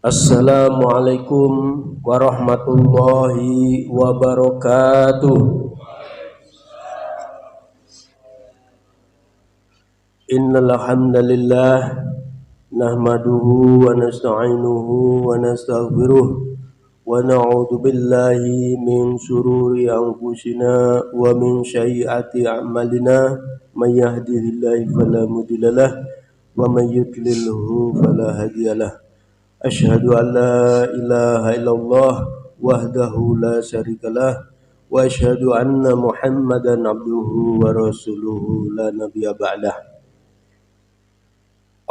Assalamualaikum warahmatullahi wabarakatuh. Innal hamdalillah nahmaduhu wa nasta'inuhu wa nastaghfiruh wa na'udzu billahi min shururi anfusina wa min sayyiati a'malina may yahdihillahu fala mudhillalah wa may yudlilhu fala hadiyalah. Asyhadu an la ilaha illallah wahdahu la syarikalah wa asyhadu anna Muhammadan abduhu wa rasuluhu la nabiyya ba'dah.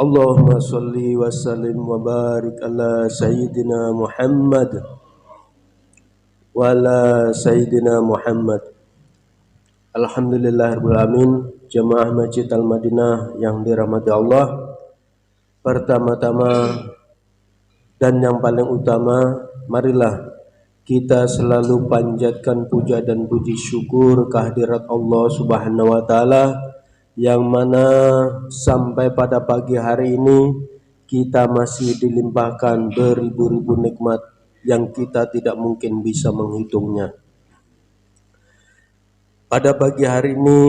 Allahumma shalli wa sallim wa barik ala sayyidina Muhammad wa ala sayyidina Muhammad. Alhamdulillahirabbil alamin. Jemaah Masjid Al-Madinah yang dirahmati Allah, pertama-tama dan yang paling utama, marilah kita selalu panjatkan puja dan puji syukur kehadirat Allah Subhanahu wa taala yang mana sampai pada pagi hari ini kita masih dilimpahkan beribu-ribu nikmat yang kita tidak mungkin bisa menghitungnya. Pada pagi hari ini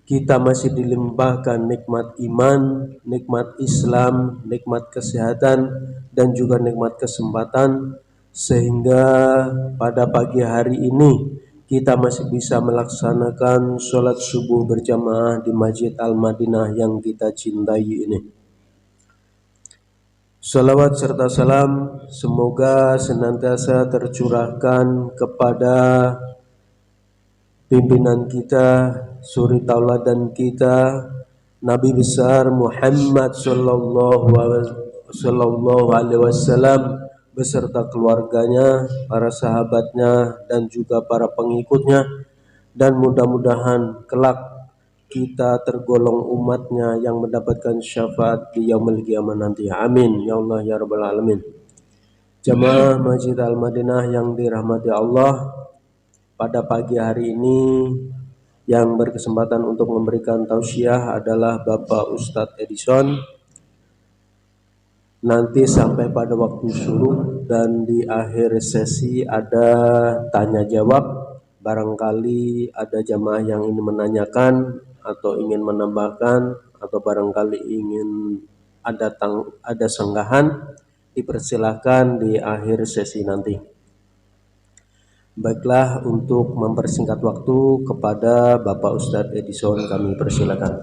kita masih dilimpahkan nikmat iman, nikmat Islam, nikmat kesehatan, dan juga nikmat kesempatan, sehingga pada pagi hari ini kita masih bisa melaksanakan sholat subuh berjamaah di Masjid Al-Madinah yang kita cintai ini. Salawat serta salam semoga senantiasa tercurahkan kepada pimpinan kita, suri tauladan kita, Nabi besar Muhammad sallallahu alaihi wasallam beserta keluarganya, para sahabatnya, dan juga para pengikutnya, dan mudah-mudahan kelak kita tergolong umatnya yang mendapatkan syafaat di yaumil qiyamah nanti. Amin ya Allah ya rabbal alamin. Jamaah Masjid Al-Madinah yang dirahmati Allah, pada pagi hari ini yang berkesempatan untuk memberikan tausiah adalah Bapak Ustadz Edison. Nanti sampai pada waktu suruh dan di akhir sesi ada tanya jawab. Barangkali ada jamaah yang ingin menanyakan atau ingin menambahkan atau barangkali ingin ada sanggahan, dipersilahkan di akhir sesi nanti. Baiklah, untuk mempersingkat waktu kepada Bapak Ustadz Edison kami persilakan.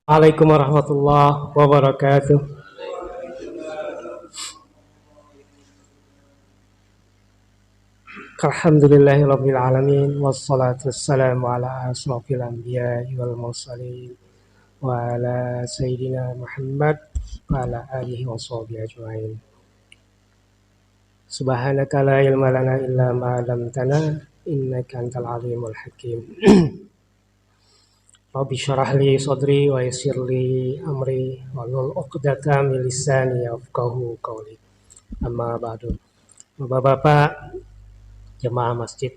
Waalaikumsalam warahmatullahi wabarakatuh. Alhamdulillahirabbil alamin wassalatu wassalamu ala asrofil anbiya'i wal mursalin wa ala sayyidina Muhammad wa ala alihi washabihi ajmain. Subhanaka la ilma lana illa ma 'allamtana innaka antal alimul hakim. Rabbi syrah li sadri wa yassir li amri wahlul 'uqdatam min lisani yafqahu qawli. Amma ba'du. Bapak-bapak jemaah Masjid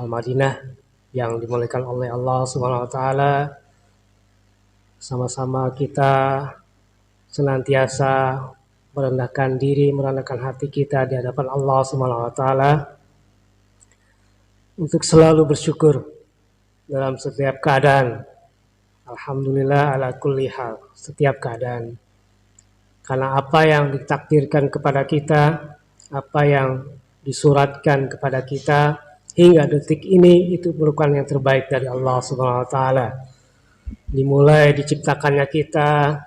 Al-Madinah yang dimuliakan oleh Allah Subhanahu wa taala, sama-sama kita senantiasa merendahkan diri, merendahkan hati kita di hadapan Allah Subhanahu wa taala untuk selalu bersyukur dalam setiap keadaan. Alhamdulillah ala kulli hal, setiap keadaan. Karena apa yang ditakdirkan kepada kita, apa yang disuratkan kepada kita hingga detik ini itu merupakan yang terbaik dari Allah Subhanahu wa taala. Dimulai diciptakannya kita,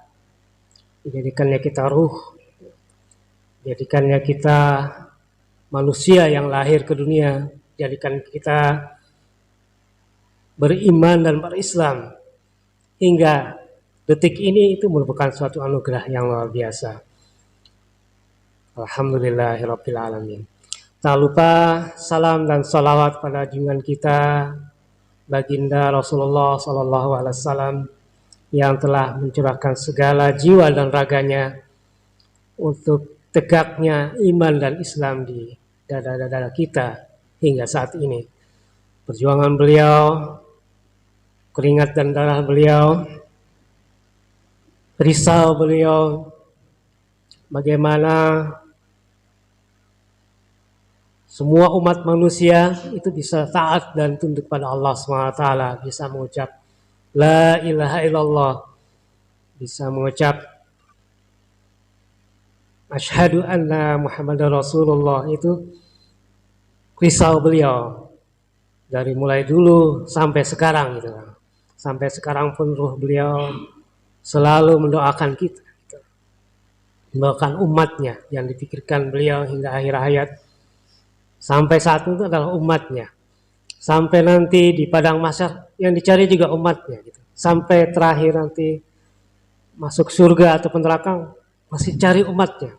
dijadikannya kita ruh, jadikannya kita manusia yang lahir ke dunia, jadikan kita beriman dan berislam hingga detik ini, itu merupakan suatu anugerah yang luar biasa. Alhamdulillahirabbil alamin. Tak lupa salam dan salawat pada junjungan kita baginda Rasulullah sallallahu alaihi wasallam yang telah mencurahkan segala jiwa dan raganya untuk tegaknya iman dan Islam di dada-dada kita hingga saat ini. Perjuangan beliau, keringat dan darah beliau, risau beliau, bagaimana semua umat manusia itu bisa taat dan tunduk pada Allah SWT, bisa mengucap La ilaha illallah, bisa mengucap Asyhadu anna Muhammadar Rasulullah. Itu risau beliau dari mulai dulu sampai sekarang gitu. Sampai sekarang pun ruh beliau selalu mendoakan kita, gitu. Mendoakan umatnya yang dipikirkan beliau hingga akhir hayat. Sampai saat itu adalah umatnya. Sampai nanti di padang mahsyar yang dicari juga umatnya gitu. Sampai terakhir nanti masuk surga atau neraka masih cari umatnya.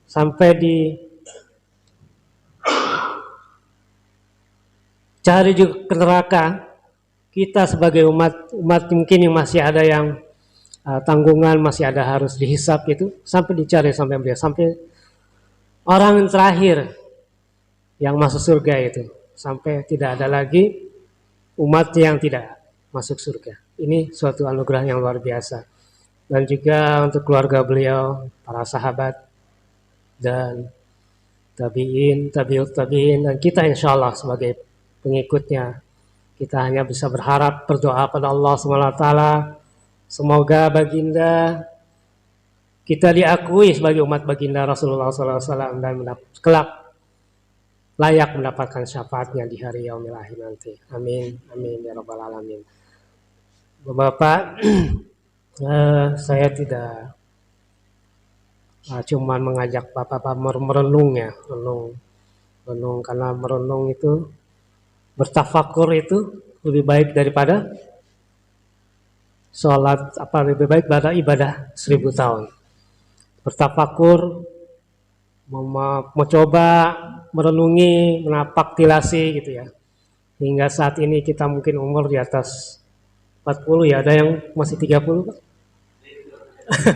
Sampai di cari juga ke neraka, kita sebagai umat mungkin yang masih ada yang tanggungan, masih ada harus dihisap itu, sampai dicari sampai beliau, sampai orang yang terakhir yang masuk surga itu, sampai tidak ada lagi umat yang tidak masuk surga. Ini suatu anugerah yang luar biasa. Dan juga untuk keluarga beliau, para sahabat, dan tabi'in, tabi'ut tabi'in, dan kita insya Allah sebagai pengikutnya, kita hanya bisa berharap, berdoa pada Allah SWT, semoga baginda kita diakui sebagai umat baginda Rasulullah SAW dan kelak layak mendapatkan syafaatnya di hari yaumil akhir nanti. Amin, amin ya rabbal alamin. Bapak, saya tidak cuman mengajak Bapak merenung ya, renung karena merenung itu, bertafakur itu lebih baik daripada sholat, lebih baik pada ibadah 1000 tahun. Bertafakur, mencoba merenungi, menapaktilasi gitu ya. Hingga saat ini kita mungkin umur di atas 40 ya, ada yang masih 30 Pak?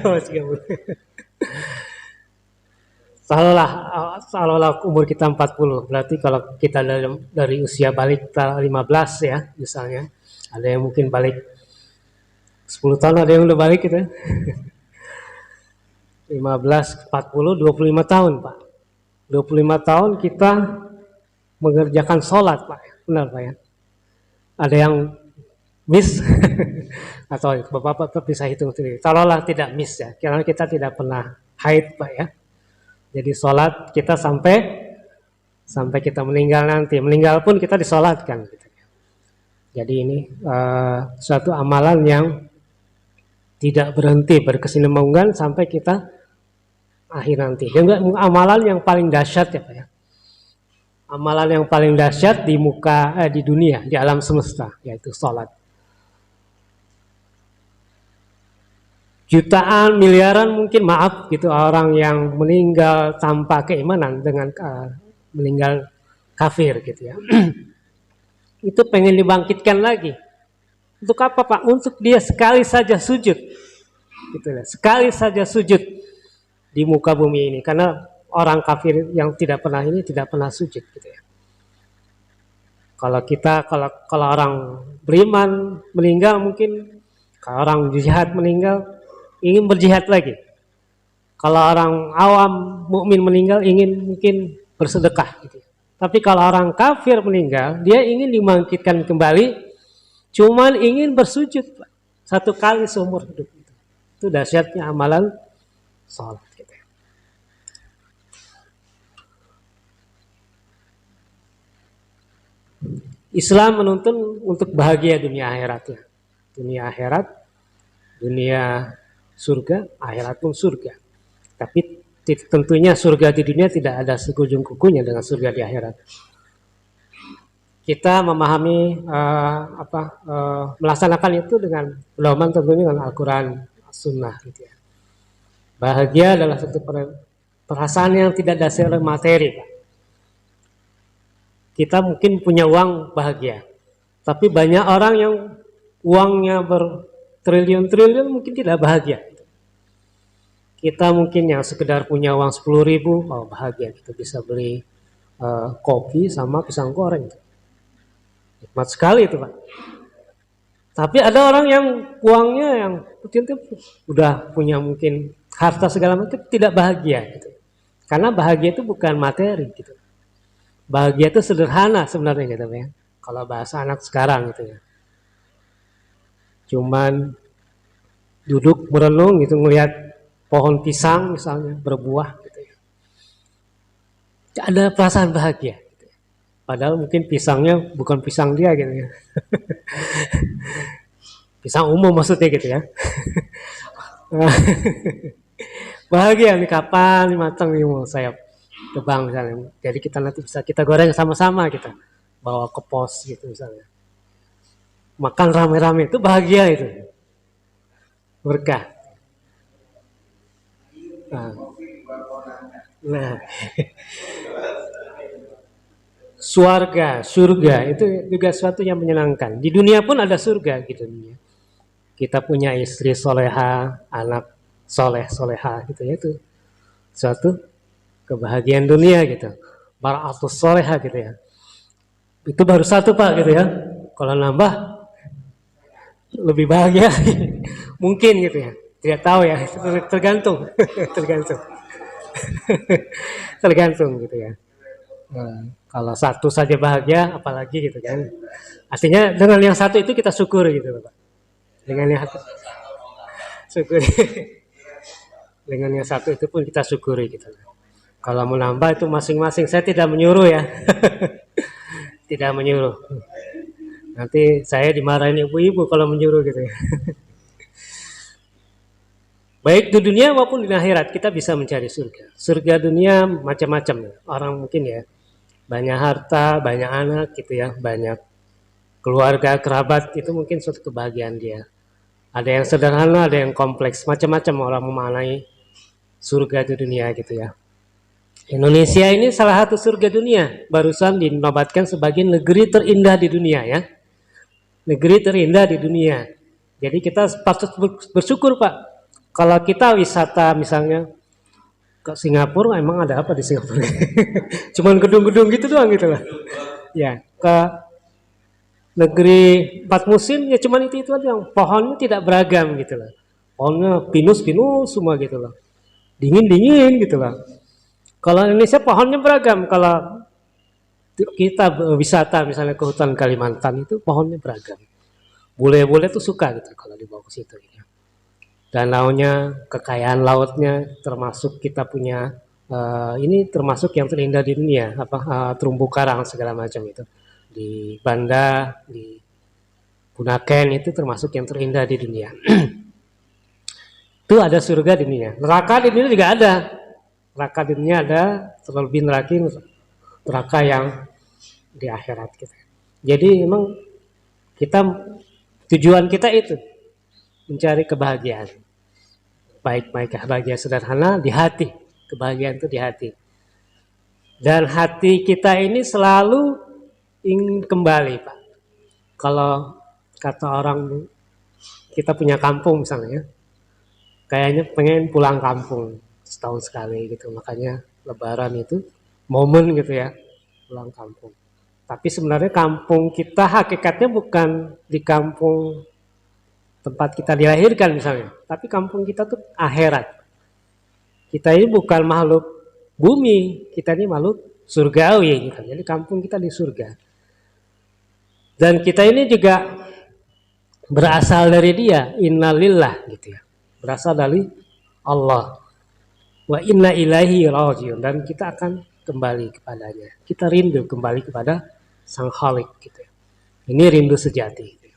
Masih 30. Salah umur kita 40, berarti kalau kita dari usia balik 15 ya misalnya, ada yang mungkin balik 10 tahun, ada yang udah balik gitu ya. 15, 40, 25 tahun Pak. 25 tahun kita mengerjakan sholat Pak, benar Pak ya. Ada yang miss, atau Bapak bisa hitung sendiri. Taruhlah tidak miss ya, karena kita tidak pernah haid Pak ya. Jadi sholat kita sampai kita meninggal nanti. Meninggal pun kita disolatkan. Jadi ini suatu amalan yang tidak berhenti, berkesinambungan sampai kita akhir nanti. Dan amalan yang paling dahsyat ya Pak ya. Amalan yang paling dahsyat di di dunia, di alam semesta, yaitu sholat. Jutaan, miliaran mungkin maaf gitu orang yang meninggal tanpa keimanan dengan meninggal kafir gitu ya. Itu pengen dibangkitkan lagi. Untuk apa Pak? Untuk dia sekali saja sujud. Gitu ya. Sekali saja sujud di muka bumi ini, karena orang kafir yang tidak pernah sujud gitu ya. Kalau orang beriman meninggal, mungkin kalau orang jihad meninggal ingin berjihad lagi. Kalau orang awam mukmin meninggal ingin mungkin bersedekah gitu. Tapi kalau orang kafir meninggal, dia ingin dibangkitkan kembali, cuman ingin bersujud Pak. Satu kali seumur hidup. Itu dahsyatnya amalan sholat gitu. Islam menuntun untuk bahagia dunia akhiratnya. Dunia akhirat, dunia surga, akhirat pun surga. Tapi tentunya surga di dunia tidak ada sekujung kukunya dengan surga di akhirat. Kita memahami melaksanakan itu dengan pedoman tentunya dengan Al-Quran, Sunnah gitu ya. Bahagia adalah satu perasaan yang tidak dasar materi Pak. Kita mungkin punya uang bahagia, tapi banyak orang yang uangnya bertriliun-triliun mungkin tidak bahagia. Kita mungkin yang sekedar punya uang 10.000, oh bahagia, kita bisa beli kopi sama pisang goreng. Nikmat sekali itu Pak. Tapi ada orang yang uangnya yang kecil udah punya mungkin harta segala macam tidak bahagia gitu. Karena bahagia itu bukan materi gitu. Bahagia itu sederhana sebenarnya gitu ya. Kalau bahasa anak sekarang gitu ya. Cuman duduk merenung gitu ngelihat pohon pisang misalnya berbuah gitu ya. Ada perasaan bahagia. Gitu ya. Padahal mungkin pisangnya bukan pisang dia gitu ya. Pisang umum maksudnya gitu ya. Bahagia nih kapan nih matang nih mau saya tebang misalnya. Jadi kita nanti bisa kita goreng sama-sama kita bawa ke pos gitu misalnya. Makan rame-rame itu bahagia itu. Berkah. Nah, surga itu juga sesuatu yang menyenangkan. Di dunia pun ada surga gitu. Kita punya istri soleha, anak soleha gitu ya itu suatu kebahagiaan dunia gitu. Bara'atus soleha gitu ya. Itu baru satu Pak gitu ya. Kalau nambah lebih bahagia mungkin gitu ya. Tidak tahu ya, tergantung, tergantung, tergantung gitu ya. Nah, kalau satu saja bahagia, apalagi gitu kan. Artinya dengan yang satu itu kita syukur gitu Pak. Dengan yang satu, syukuri. Dengan yang satu itu pun kita syukuri gitu. Kalau menambah itu masing-masing, saya tidak menyuruh ya. Tidak menyuruh. Nanti saya dimarahin ibu-ibu kalau menyuruh gitu ya. Baik di dunia maupun di akhirat kita bisa mencari surga. Surga dunia macam-macam. Orang mungkin ya banyak harta, banyak anak gitu ya, banyak keluarga, kerabat, itu mungkin suatu kebahagiaan dia. Ada yang sederhana, ada yang kompleks, macam-macam orang memaknai surga di dunia gitu ya. Indonesia ini salah satu surga dunia, barusan dinobatkan sebagai negeri terindah di dunia ya. Negeri terindah di dunia. Jadi kita patut bersyukur Pak. Kalau kita wisata misalnya ke Singapura, emang ada apa di Singapura? Cuman gedung-gedung gitu doang gitu lah. Ya, ke negeri 4 musim ya cuman itu aja. Pohonnya tidak beragam gitu lah. Pohonnya pinus-pinus semua gitu lah. Dingin-dingin gitu lah. Kalau Indonesia pohonnya beragam. Kalau kita wisata misalnya ke hutan Kalimantan itu pohonnya beragam. Bule-bule tuh suka gitu kalau dibawa ke situ. Gitu. Danaunya, kekayaan lautnya, termasuk kita punya ini termasuk yang terindah di dunia, terumbu karang segala macam itu. Di Banda, di Bunaken itu termasuk yang terindah di dunia. Itu ada surga di dunia. Neraka di dunia juga ada. Neraka di dunia ada, terlebih neraka yang di akhirat kita. Jadi memang kita tujuan kita itu mencari kebahagiaan. Baik-baik kebahagiaan sederhana di hati. Kebahagiaan itu di hati. Dan hati kita ini selalu ingin kembali, Pak. Kalau kata orang kita punya kampung misalnya, kayaknya pengen pulang kampung setahun sekali gitu. Makanya Lebaran itu momen gitu ya, pulang kampung. Tapi sebenarnya kampung kita hakikatnya bukan di kampung tempat kita dilahirkan misalnya, tapi kampung kita tuh akhirat. Kita ini bukan makhluk bumi, kita ini makhluk surgawi gitu. Jadi kampung kita di surga. Dan kita ini juga berasal dari Dia, innalillah gitu ya. Berasal dari Allah. Wa inna ilaihi rajiun, dan kita akan kembali kepadanya. Kita rindu kembali kepada Sang Khalik gitu ya. Ini rindu sejati.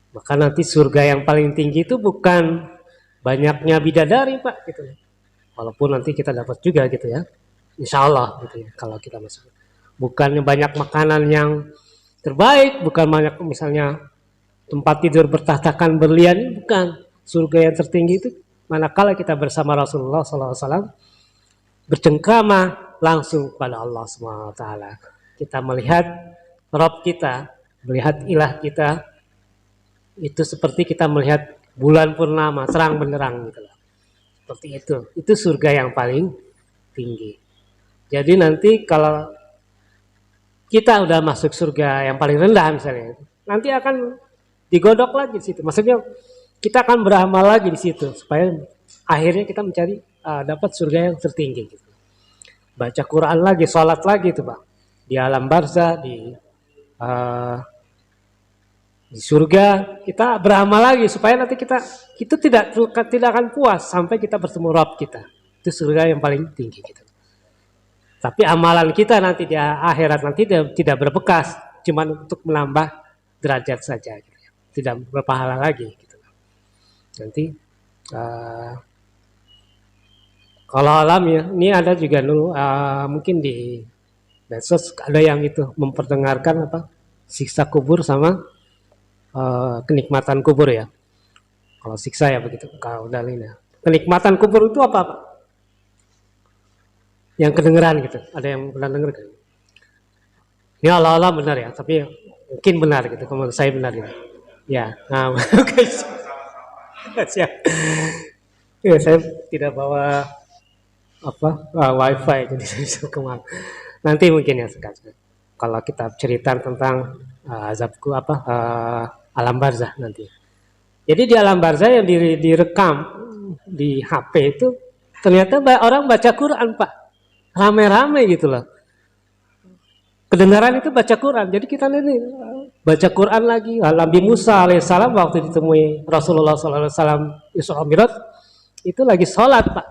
Maka nanti surga yang paling tinggi itu bukan banyaknya bidadari Pak gitu. Walaupun nanti kita dapat juga gitu ya. Insya Allah gitu ya kalau kita masuk. Bukannya banyak makanan yang terbaik, bukan banyak misalnya tempat tidur bertahtakan berlian, bukan. Surga yang tertinggi itu manakala kita bersama Rasulullah SAW bercengkrama langsung kepada Allah SWT. Kita melihat Rabb kita, melihat ilah kita, itu seperti kita melihat bulan purnama terang benderang gitu loh. Seperti itu surga yang paling tinggi. Jadi nanti kalau kita udah masuk surga yang paling rendah misalnya, nanti akan digodok lagi di situ. Maksudnya kita akan beramal lagi di situ supaya akhirnya kita mencari dapat surga yang tertinggi gitu. Baca Quran lagi, sholat lagi itu Pak, di alam barzah, uh, di surga kita beramal lagi supaya nanti kita itu tidak akan puas sampai kita bertemu Rabb kita. Itu surga yang paling tinggi gitu. Tapi amalan kita nanti di akhirat nanti tidak berbekas, cuma untuk menambah derajat saja gitu. Tidak berpahala lagi gitu. Nanti kalau alam ya, ini ada juga dulu mungkin di medsos ada yang itu memperdengarkan apa siksa kubur sama kenikmatan kubur ya. Kalau siksa ya begitu. Kalau dalilnya kenikmatan kubur itu apa Pak? Yang kedengeran gitu. Ada yang pernah dengar kan? Ini Allah benar ya, tapi mungkin benar gitu. Kalau saya benar gitu. Ya, nah, siap. Ya, saya tidak bawa wifi jadi saya bisa kemana. Nanti mungkin ya sekarang. Kalau kita cerita tentang azabku alam barzah nanti. Jadi di alam barzah yang direkam di HP itu ternyata orang baca Quran Pak, rame-rame gitu loh. Kedengaran itu baca Quran. Jadi kita ini baca Quran lagi. Nabi Musa alaihissalam waktu ditemui Rasulullah SAW Isra Mi'raj itu lagi sholat Pak.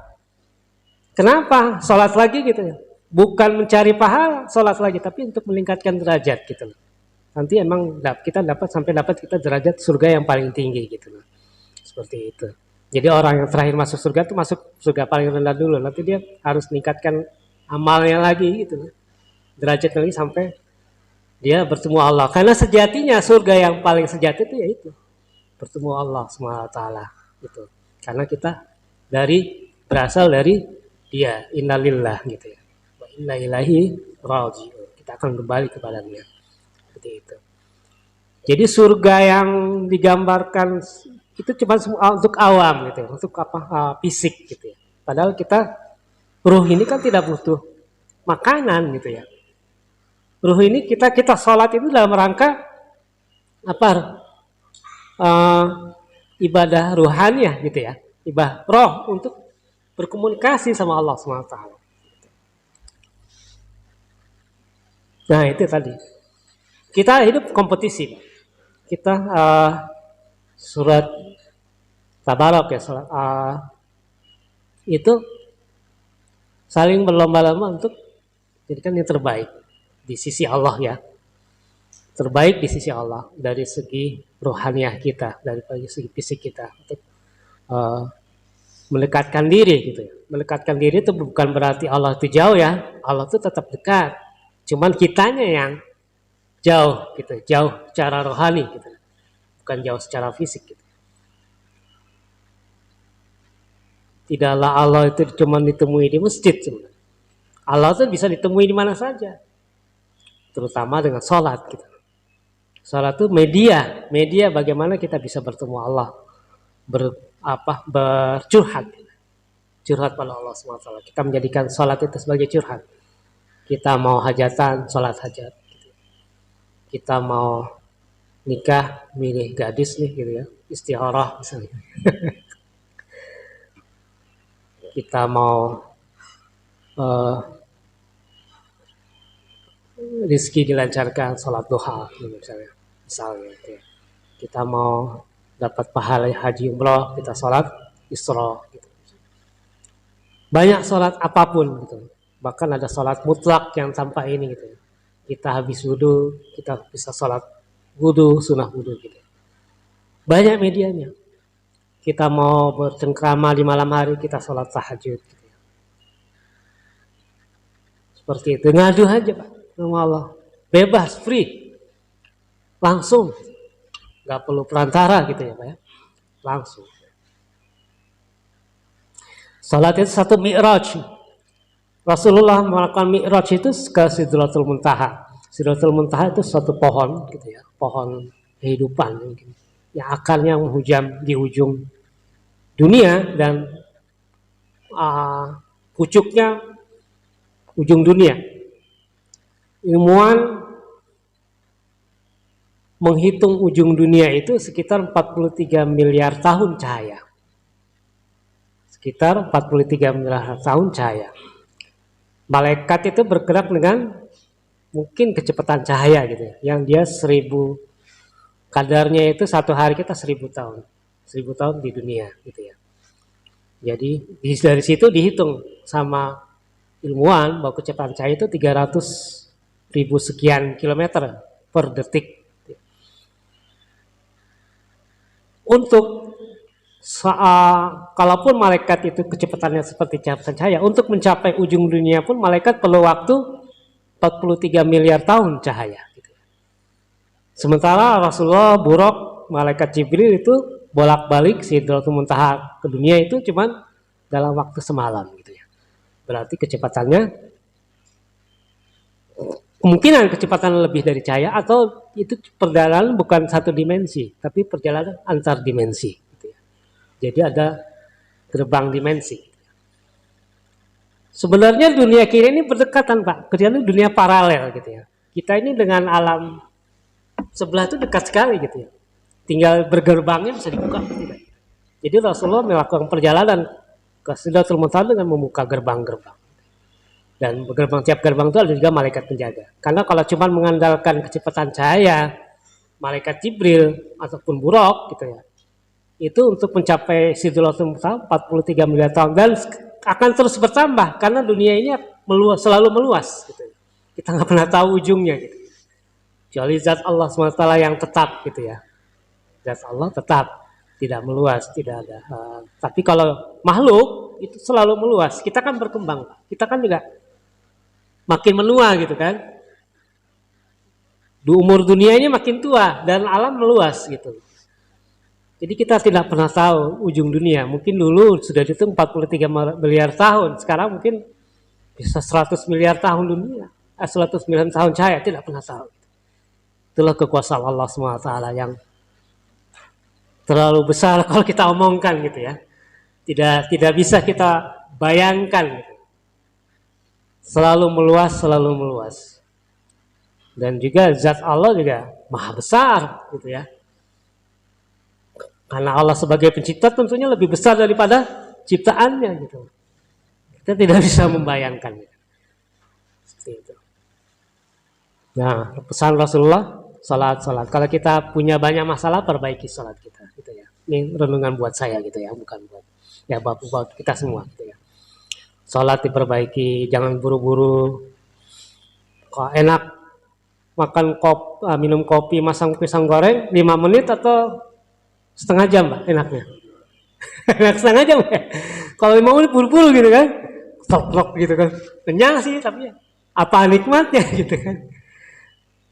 Kenapa sholat lagi gitu ya? Bukan mencari pahala sholat lagi, tapi untuk meningkatkan derajat gitu loh. Nanti emang kita dapat kita derajat surga yang paling tinggi gitu loh. Seperti itu. Jadi orang yang terakhir masuk surga itu masuk surga paling rendah dulu. Nanti dia harus meningkatkan amalnya lagi gitu loh. Derajat lagi sampai dia bertemu Allah. Karena sejatinya surga yang paling sejati itu yaitu bertemu Allah SWT gitu. Karena kita berasal dari dia, innalillah gitu ya. Wa inna ilaihi raji'un. Kita akan kembali kepadanya. Seperti itu. Jadi surga yang digambarkan itu cuma untuk awam gitu ya, untuk fisik gitu ya. Padahal ruh ini kan tidak butuh makanan gitu ya. Ruh ini kita sholat itu dalam rangka ibadah ruhaniyah gitu ya, ibadah roh untuk berkomunikasi sama Allah SWT. Nah itu tadi kita hidup kompetisi. Kita surat Tabarok ya, itu saling berlomba-lomba untuk jadikan yang terbaik di sisi Allah ya, terbaik di sisi Allah dari segi rohaniah kita, dari segi fisik kita untuk mendekatkan diri gitu ya. Mendekatkan diri itu bukan berarti Allah itu jauh ya, Allah itu tetap dekat, cuman kitanya yang jauh gitu, jauh secara rohani gitu, bukan jauh secara fisik gitu. Tidaklah Allah itu cuma ditemui di masjid sebenarnya. Allah itu bisa ditemui di mana saja, terutama dengan sholat gitu. Sholat itu media bagaimana kita bisa bertemu Allah, bercurhat pada Allah SWT. Kita menjadikan sholat itu sebagai curhat. Kita mau hajatan, sholat hajat. Kita mau nikah, milih gadis nih gitu ya, istikharah misalnya. Kita mau rezeki dilancarkan, sholat duha misalnya gitu ya. Kita mau dapat pahala haji umroh, kita sholat isra gitu. Banyak sholat apapun gitu. Bahkan ada sholat mutlak yang tanpa ini gitu. Kita habis wudhu, kita bisa sholat wudhu, sunnah wudhu gitu. Banyak medianya. Kita mau bercengkrama di malam hari, kita sholat tahajud gitu. Seperti itu, ngadu aja Pak sama Allah, bebas, free, langsung, nggak perlu perantara gitu ya Pak ya, langsung. Salat itu satu mi'raj. Rasulullah melakukan mi'raj itu ke Sidratul Muntaha. Sidratul Muntaha itu suatu pohon gitu ya, pohon kehidupan mungkin, yang akarnya menghujam di ujung dunia dan pucuknya ujung dunia. Ilmuwan menghitung ujung dunia itu sekitar 43 miliar tahun cahaya. sekitar 43 miliar tahun cahaya. Malaikat itu bergerak dengan mungkin kecepatan cahaya gitu ya, yang dia 1000, kadarnya itu satu hari kita 1000 tahun, 1000 tahun di dunia gitu ya. Jadi dari situ dihitung sama ilmuwan bahwa kecepatan cahaya itu 300.000 sekian kilometer per detik. Untuk kalaupun malaikat itu kecepatannya seperti kecepatan cahaya, untuk mencapai ujung dunia pun malaikat perlu waktu 43 miliar tahun cahaya. Sementara Rasulullah, Buraq, malaikat Jibril itu bolak-balik Sidratul Muntaha ke dunia itu cuman dalam waktu semalam gitu ya. Berarti kecepatannya kemungkinan kecepatan lebih dari cahaya, atau itu perjalanan bukan satu dimensi, tapi perjalanan antar dimensi. Gitu ya. Jadi ada gerbang dimensi. Sebenarnya dunia kiri ini berdekatan Pak, kerjanya dunia paralel gitu ya. Kita ini dengan alam sebelah itu dekat sekali gitu ya. Tinggal bergerbangnya bisa dibuka tidak. Jadi Rasulullah melakukan perjalanan ke Sidratul Muntaha dengan membuka gerbang-gerbang. Dan tiap gerbang itu ada juga malaikat penjaga. Karena kalau cuma mengandalkan kecepatan cahaya, malaikat Jibril ataupun Buraq gitu ya, itu untuk mencapai Sidratul Muntaha 43 miliar tahun dan akan terus bertambah karena dunia ini selalu meluas gitu. Kita nggak pernah tahu ujungnya gitu. Kecuali zat Allah SWT yang tetap gitu ya. Zat Allah tetap tidak meluas, tidak ada. Tapi kalau makhluk itu selalu meluas. Kita kan berkembang, kita kan juga makin menua gitu kan. Di umur dunia ini makin tua dan alam meluas gitu. Jadi kita tidak pernah tahu ujung dunia. Mungkin dulu sudah dihitung 43 miliar tahun. Sekarang mungkin bisa 100 miliar tahun dunia. 100 miliar tahun cahaya, tidak pernah tahu. Itulah kekuasaan Allah SWT yang terlalu besar kalau kita omongkan gitu ya. Tidak bisa kita bayangkan gitu. Selalu meluas. Dan juga zat Allah juga maha besar gitu ya. Karena Allah sebagai pencipta tentunya lebih besar daripada ciptaannya gitu. Kita tidak bisa membayangkan. Seperti itu. Nah, pesan Rasulullah, salat. Kalau kita punya banyak masalah, perbaiki salat kita gitu ya. Ini renungan buat saya gitu ya, bukan buat kita semua gitu ya. Salat diperbaiki, jangan buru-buru. Kalau enak makan minum kopi, masang pisang goreng 5 menit atau setengah jam Pak enaknya. Enak setengah jam ya. Kalau 5 menit buru-buru gitu kan. Tok gitu kan. Kenyang sih tapi apa nikmatnya gitu kan.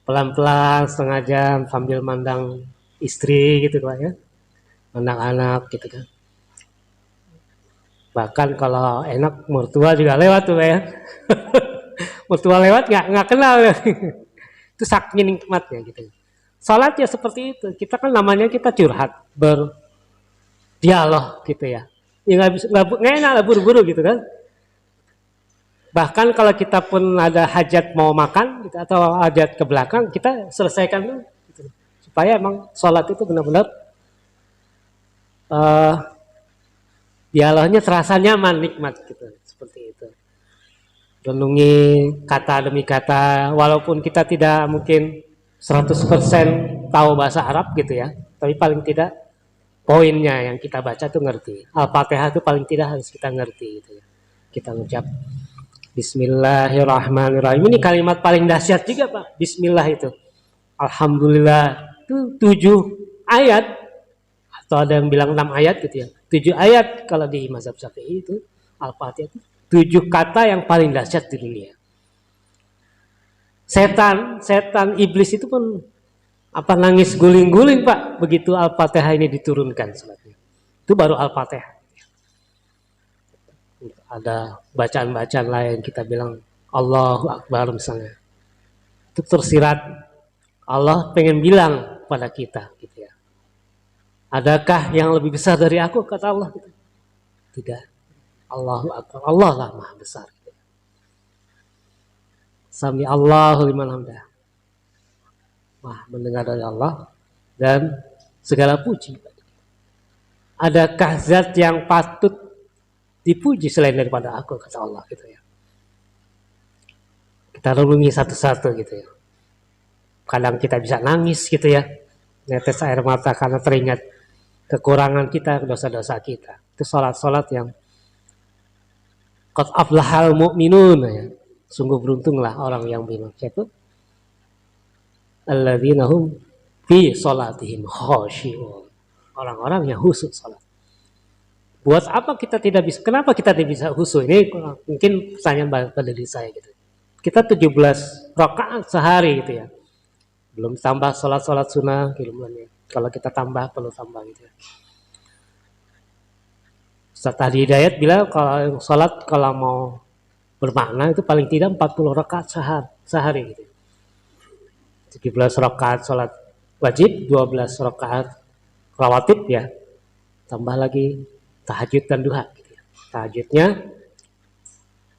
Pelan-pelan setengah jam sambil mandang istri gitu Pak ya. Mandang anak gitu kan. Bahkan kalau enak mertua juga lewat tuh Pak ya. Mertua lewat nggak kenal. Itu saking nikmatnya gitu. Salat ya seperti itu. Kita kan namanya kita curhat, berdialog gitu ya. Ya nggak enak lah buru-buru gitu kan. Bahkan kalau kita pun ada hajat mau makan gitu, atau hajat ke belakang, kita selesaikan dulu. Gitu. Supaya emang salat itu benar-benar dialognya terasa nyaman, nikmat gitu. Seperti itu. Renungi kata demi kata, walaupun kita tidak mungkin 100% tahu bahasa Arab gitu ya, tapi paling tidak poinnya yang kita baca tuh ngerti. Al-Fatihah itu paling tidak harus kita ngerti gitu ya. Kita ngucap Bismillahirrahmanirrahim. Ini kalimat paling dahsyat juga Pak. Bismillah itu. Alhamdulillah itu 7 ayat atau ada yang bilang 6 ayat gitu ya. 7 ayat kalau di mazhab Syafi'i itu Al-Fatihah itu 7 kata yang paling dahsyat di dunia. Setan iblis itu pun nangis guling-guling Pak begitu Al-Fatihah ini diturunkan salatnya. Itu baru Al-Fatihah. Ada bacaan-bacaan lain kita bilang Allahu Akbar misalnya. Itu tersirat Allah pengen bilang pada kita gitu ya. Adakah yang lebih besar dari aku kata Allah gitu. Tidak. Allahu Akbar. Allah lah maha besar. Sami Allahu liman hamdah. Wah, mendengar dari Allah dan segala puji. Adakah zat yang patut dipuji selain daripada aku, kata Allah gitu ya. Kita renungi satu-satu gitu ya. Kadang kita bisa nangis gitu ya, netes air mata karena teringat kekurangan kita, dosa-dosa kita. Itu sholat-sholat yang qad aflahal mu'minun ya. Sungguh beruntunglah orang yang beriman. Siapa? Alladzina hum fi sholatihim khashi'un. Orang-orang yang khusyuk sholat. Buat apa kita tidak bisa? Kenapa kita tidak bisa khusyuk? Ini mungkin pertanyaan pada diri saya gitu. Kita 17 rakaat sehari gitu ya. Belum tambah sholat-sholat sunnah gitu. Kalau kita tambah perlu tambah gitu ya. Ustaz Hadi Hidayat bilang kalau sholat kalau mau bermakna itu paling tidak 40 rakaat sehari gitu. 17 rakaat sholat wajib, 12 rakaat rawatib ya. Tambah lagi tahajud dan duha gitu ya. Tahajudnya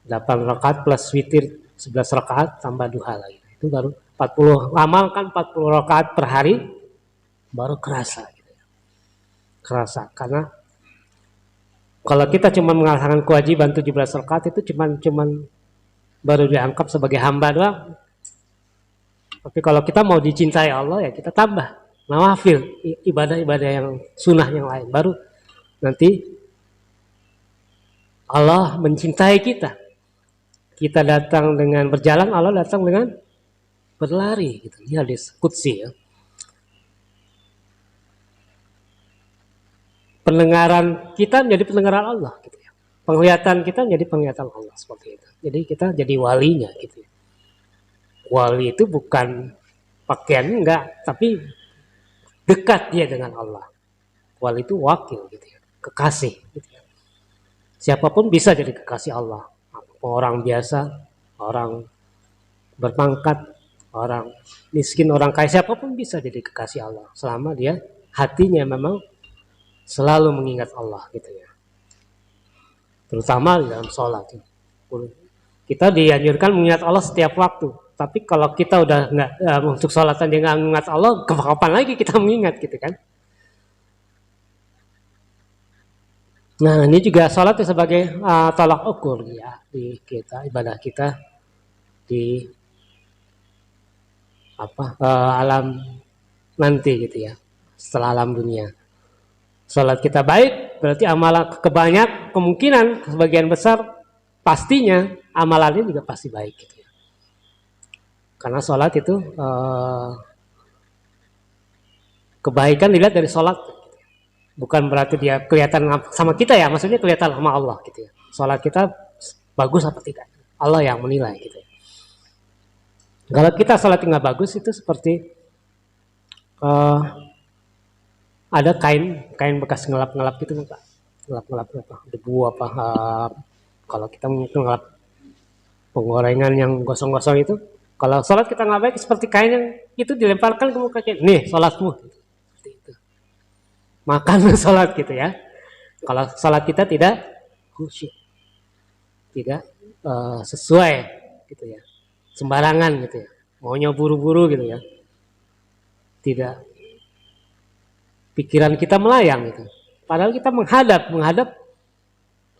8 rakaat plus witir 11 rakaat tambah duha lagi. Itu baru 40, amalkan 40 rakaat per hari baru kerasa gitu ya. Kerasa karena kalau kita cuma melaksanakan kewajiban 17 rakaat itu cuman baru dianggap sebagai hamba doang. Tapi kalau kita mau dicintai Allah ya kita tambah nawafil, ibadah-ibadah yang sunnah yang lain baru nanti Allah mencintai kita. Kita datang dengan berjalan, Allah datang dengan berlari gitu. Ini hadis qudsi ya. Pendengaran kita menjadi pendengaran Allah gitu ya. Penglihatan kita menjadi penglihatan Allah seperti itu. Jadi kita jadi walinya gitu ya. Wali itu bukan pakaian enggak, tapi dekat dia dengan Allah. Wali itu wakil gitu ya, kekasih gitu ya. Siapapun bisa jadi kekasih Allah. Orang biasa, orang berpangkat, orang miskin, orang kaya, siapapun bisa jadi kekasih Allah selama dia hatinya memang selalu mengingat Allah gitu ya. Terutama dalam sholat. Kita dianjurkan mengingat Allah setiap waktu. Tapi kalau kita udah nggak untuk sholatan dia nggak mengingat Allah, kapan lagi kita mengingat gitu kan? Nah ini juga sholat sebagai tolak ukur ya di kita ibadah kita di alam nanti gitu ya, setelah alam dunia. Salat kita baik, berarti amalan kebanyak kemungkinan sebagian besar pastinya amalannya juga pasti baik gitu ya. Karena salat itu kebaikan dilihat dari salat. Bukan berarti dia kelihatan sama kita ya, maksudnya kelihatan sama Allah gitu ya. Salat kita bagus apa tidak? Allah yang menilai gitu ya. Kalau kita salat nggak bagus itu seperti ada kain bekas ngelap gitu Pak. Ngelap apa? Debu apa? Kalau kita ngelap penggorengan yang gosong-gosong itu, kalau sholat kita nggak baik seperti kain yang itu dilemparkan ke muka kita. Nih sholatmu. Seperti itu. Makan sholat gitu ya. Kalau sholat kita tidak khusyuk, tidak sesuai gitu ya, sembarangan gitu ya, maunya buru-buru gitu ya, tidak. Pikiran kita melayang gitu. Padahal kita menghadap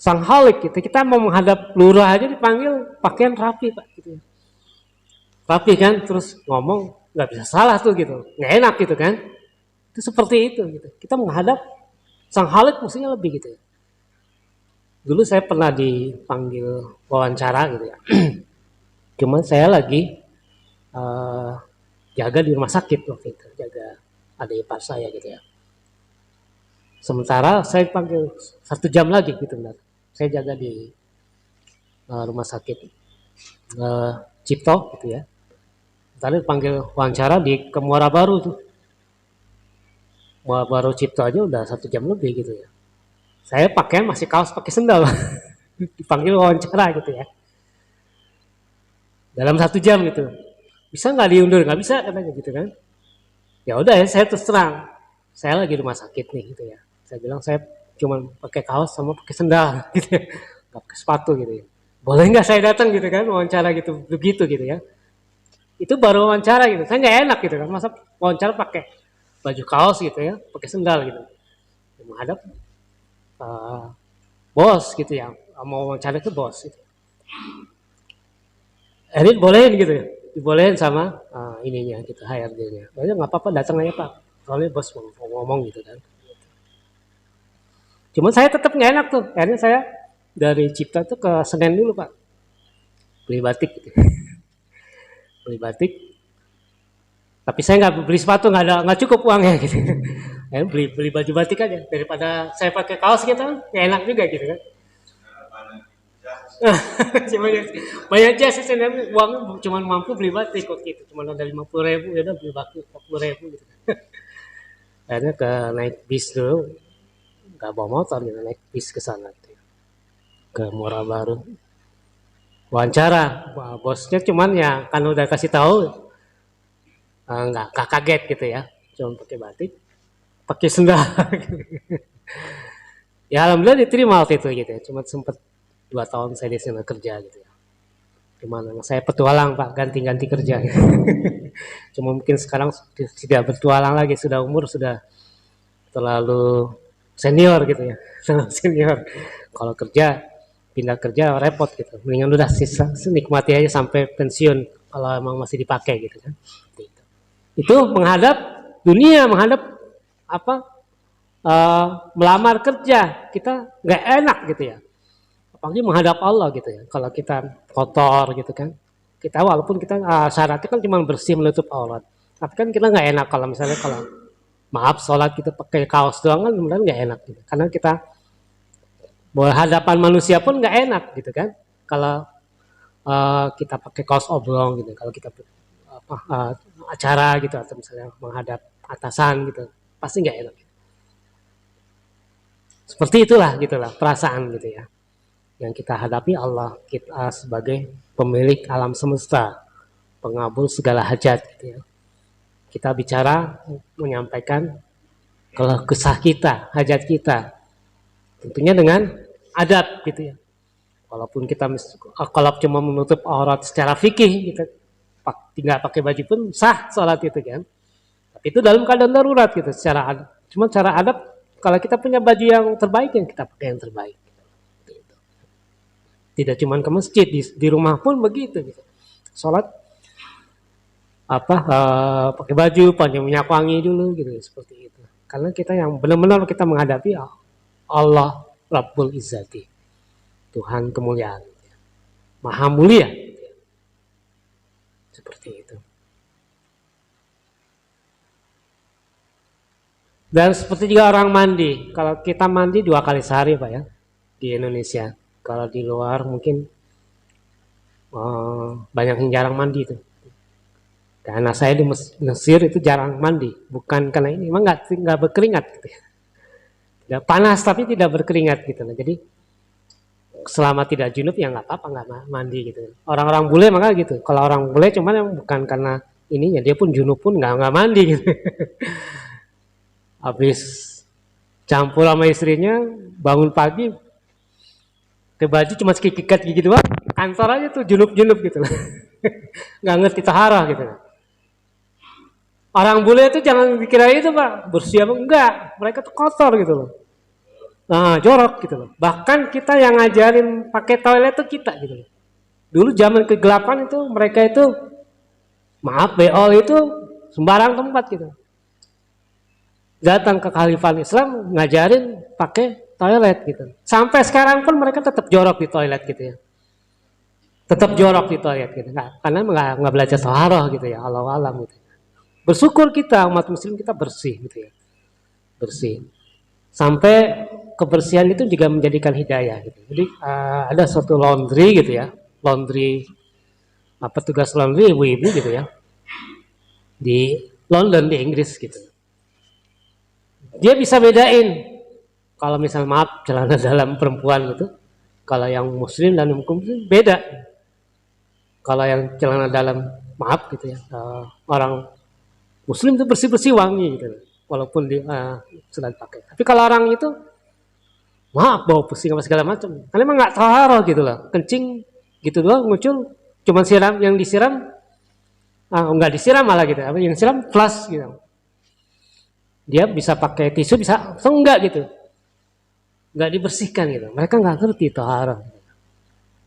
Sang Khalik gitu. Kita mau menghadap lurah aja dipanggil pakaian rapi Pak gitu. Rapi kan, terus ngomong nggak bisa salah tuh gitu. Nggak enak gitu kan. Itu seperti itu gitu. Kita menghadap Sang Khalik mestinya lebih gitu. Dulu saya pernah dipanggil wawancara gitu ya. Cuman saya lagi jaga di rumah sakit waktu itu. Jaga adik ipar saya gitu ya. Sementara saya panggil 1 jam lagi gitu benar. Saya jaga di rumah sakit Cipto gitu ya. Tadi panggil wawancara di Muara Baru tuh. Muara Baru Cipto aja udah 1 jam lebih gitu ya. Saya pakaian masih kaos pakai sendal. Dipanggil wawancara gitu ya. Dalam 1 jam gitu. Bisa nggak diundur? Nggak bisa katanya gitu kan. Ya udah ya saya terus terang. Saya lagi rumah sakit nih gitu ya. Saya bilang saya cuma pakai kaos sama pakai sendal gitu ya. Gak pakai sepatu gitu ya. Boleh nggak saya datang gitu kan wawancara gitu begitu gitu ya. Itu baru wawancara gitu. Saya nggak enak gitu kan. Masa wawancara pakai baju kaos gitu ya, pakai sendal gitu. Menghadap bos gitu ya, mau wawancara ke bos gitu. Erin bolehin gitu ya, dibolehin sama ininya gitu, HRD-nya. Banyak nggak apa-apa, datang aja Pak, soalnya bos mau ngomong gitu kan. Cuman saya tetap nggak enak tuh, akhirnya saya dari Cipta tuh ke Senen dulu Pak, beli batik gitu. Beli batik, tapi saya nggak beli sepatu, nggak cukup uangnya gitu. Beli baju batik aja daripada saya pakai kaos gitu, nggak enak juga gitu kan. Banyak jas sebenarnya, uang cuma mampu beli batik waktu itu, cuma ada 50.000, ya udah beli batik 40.000 gitu. Akhirnya ke naik bis dulu, nggak bawa motor gitu, naik bis ke sana gitu, ke Muara Baru. Wawancara, bosnya cuman ya kan udah kasih tahu, nggak kaget gitu ya, cuma pakai batik, pakai sendal. Ya alhamdulillah diterima waktu itu gitu ya, cuma sempat 2 tahun saya di sana kerja gitu ya. Gimana? Saya petualang Pak, ganti-ganti kerja. Gitu. Cuma mungkin sekarang tidak bertualang lagi, sudah umur sudah terlalu senior gitu ya, terlalu senior. Kalau kerja pindah kerja repot gitu. Mendingan udah sisa nikmati aja sampai pensiun kalau emang masih dipakai gitu kan. Itu menghadap dunia, menghadap apa? Melamar kerja kita nggak enak gitu ya. Apalagi menghadap Allah gitu ya. Kalau kita kotor gitu kan, kita walaupun kita syaratnya kan cuma bersih menutup aurat, tapi kan kita nggak enak kalau misalnya kalau maaf sholat kita pakai kaos doang kan sebenarnya nggak enak gitu. Karena kita berhadapan manusia pun nggak enak gitu kan. Kalau kita pakai kaos oblong gitu, kalau kita acara gitu atau misalnya menghadap atasan gitu, pasti nggak enak. Seperti itulah gitulah perasaan gitu ya. Yang kita hadapi Allah, kita sebagai pemilik alam semesta, pengabul segala hajat gitu ya. Kita bicara menyampaikan keluh kesah kita, hajat kita. Tentunya dengan adab gitu ya. Walaupun kita kalau cuma menutup aurat secara fikih, kita tinggal pakai baju pun sah sholat itu kan. Tapi itu dalam keadaan darurat gitu. Cuma cara adab, kalau kita punya baju yang terbaik, yang kita pakai yang terbaik. Tidak cuma ke masjid, di rumah pun begitu gitu. Sholat pakai baju, pakai minyak wangi dulu gitu, seperti itu. Karena kita yang benar-benar kita menghadapi Allah Rabbul Izzati, Tuhan kemuliaan, Maha mulia, seperti itu. Dan seperti juga orang mandi, kalau kita mandi 2 kali sehari Pak ya, di Indonesia. Kalau di luar mungkin banyak yang jarang mandi itu. Karena saya di Mesir itu jarang mandi, bukan karena ini, memang nggak berkeringat gitu ya. Tidak panas tapi tidak berkeringat gitu. Nah, jadi selama tidak junub ya nggak apa-apa nggak mandi gitu. Orang-orang bule maka gitu. Kalau orang bule cuman yang bukan karena ininya, dia pun junub pun nggak mandi gitu. Habis campur sama istrinya, bangun pagi ke baju cuma sekikat gigi doang, kantor aja tuh junub-junub gitu loh. Nggak ngerti taharah gitu loh. Orang bule itu jangan dikira itu Pak, bersih apa enggak, mereka tuh kotor gitu loh. Nah, jorok gitu loh. Bahkan kita yang ngajarin pakai toilet tuh kita gitu loh. Dulu zaman kegelapan itu mereka itu maaf beol itu sembarang tempat gitu. Datang ke Khalifah Islam ngajarin pakai toilet gitu. Sampai sekarang pun mereka tetap jorok di toilet gitu ya. Tetap jorok di toilet gitu. Nah, karena nggak belajar taharah gitu ya, Allah alam gitu. Bersyukur kita umat muslim kita bersih gitu ya. Bersih. Sampai kebersihan itu juga menjadikan hidayah gitu. Jadi ada suatu laundry gitu ya. Laundry petugas laundry ibu-ibu gitu ya. Di London di Inggris gitu. Dia bisa bedain kalau misalnya maaf celana dalam perempuan gitu, kalau yang muslim dan hukum beda. Kalau yang celana dalam maaf gitu ya, orang muslim itu bersih-bersih wangi gitu, walaupun dia sudah pakai. Tapi kalau orang itu maaf bau pusing apa segala macam, karena emang nggak tahu gitu lah, kencing gitu doang muncul, cuma siram, yang disiram nggak disiram malah gitu, yang disiram flush gitu. Dia bisa pakai tisu bisa, atau enggak gitu. nggak dibersihkan gitu. Mereka nggak ngerti taharah.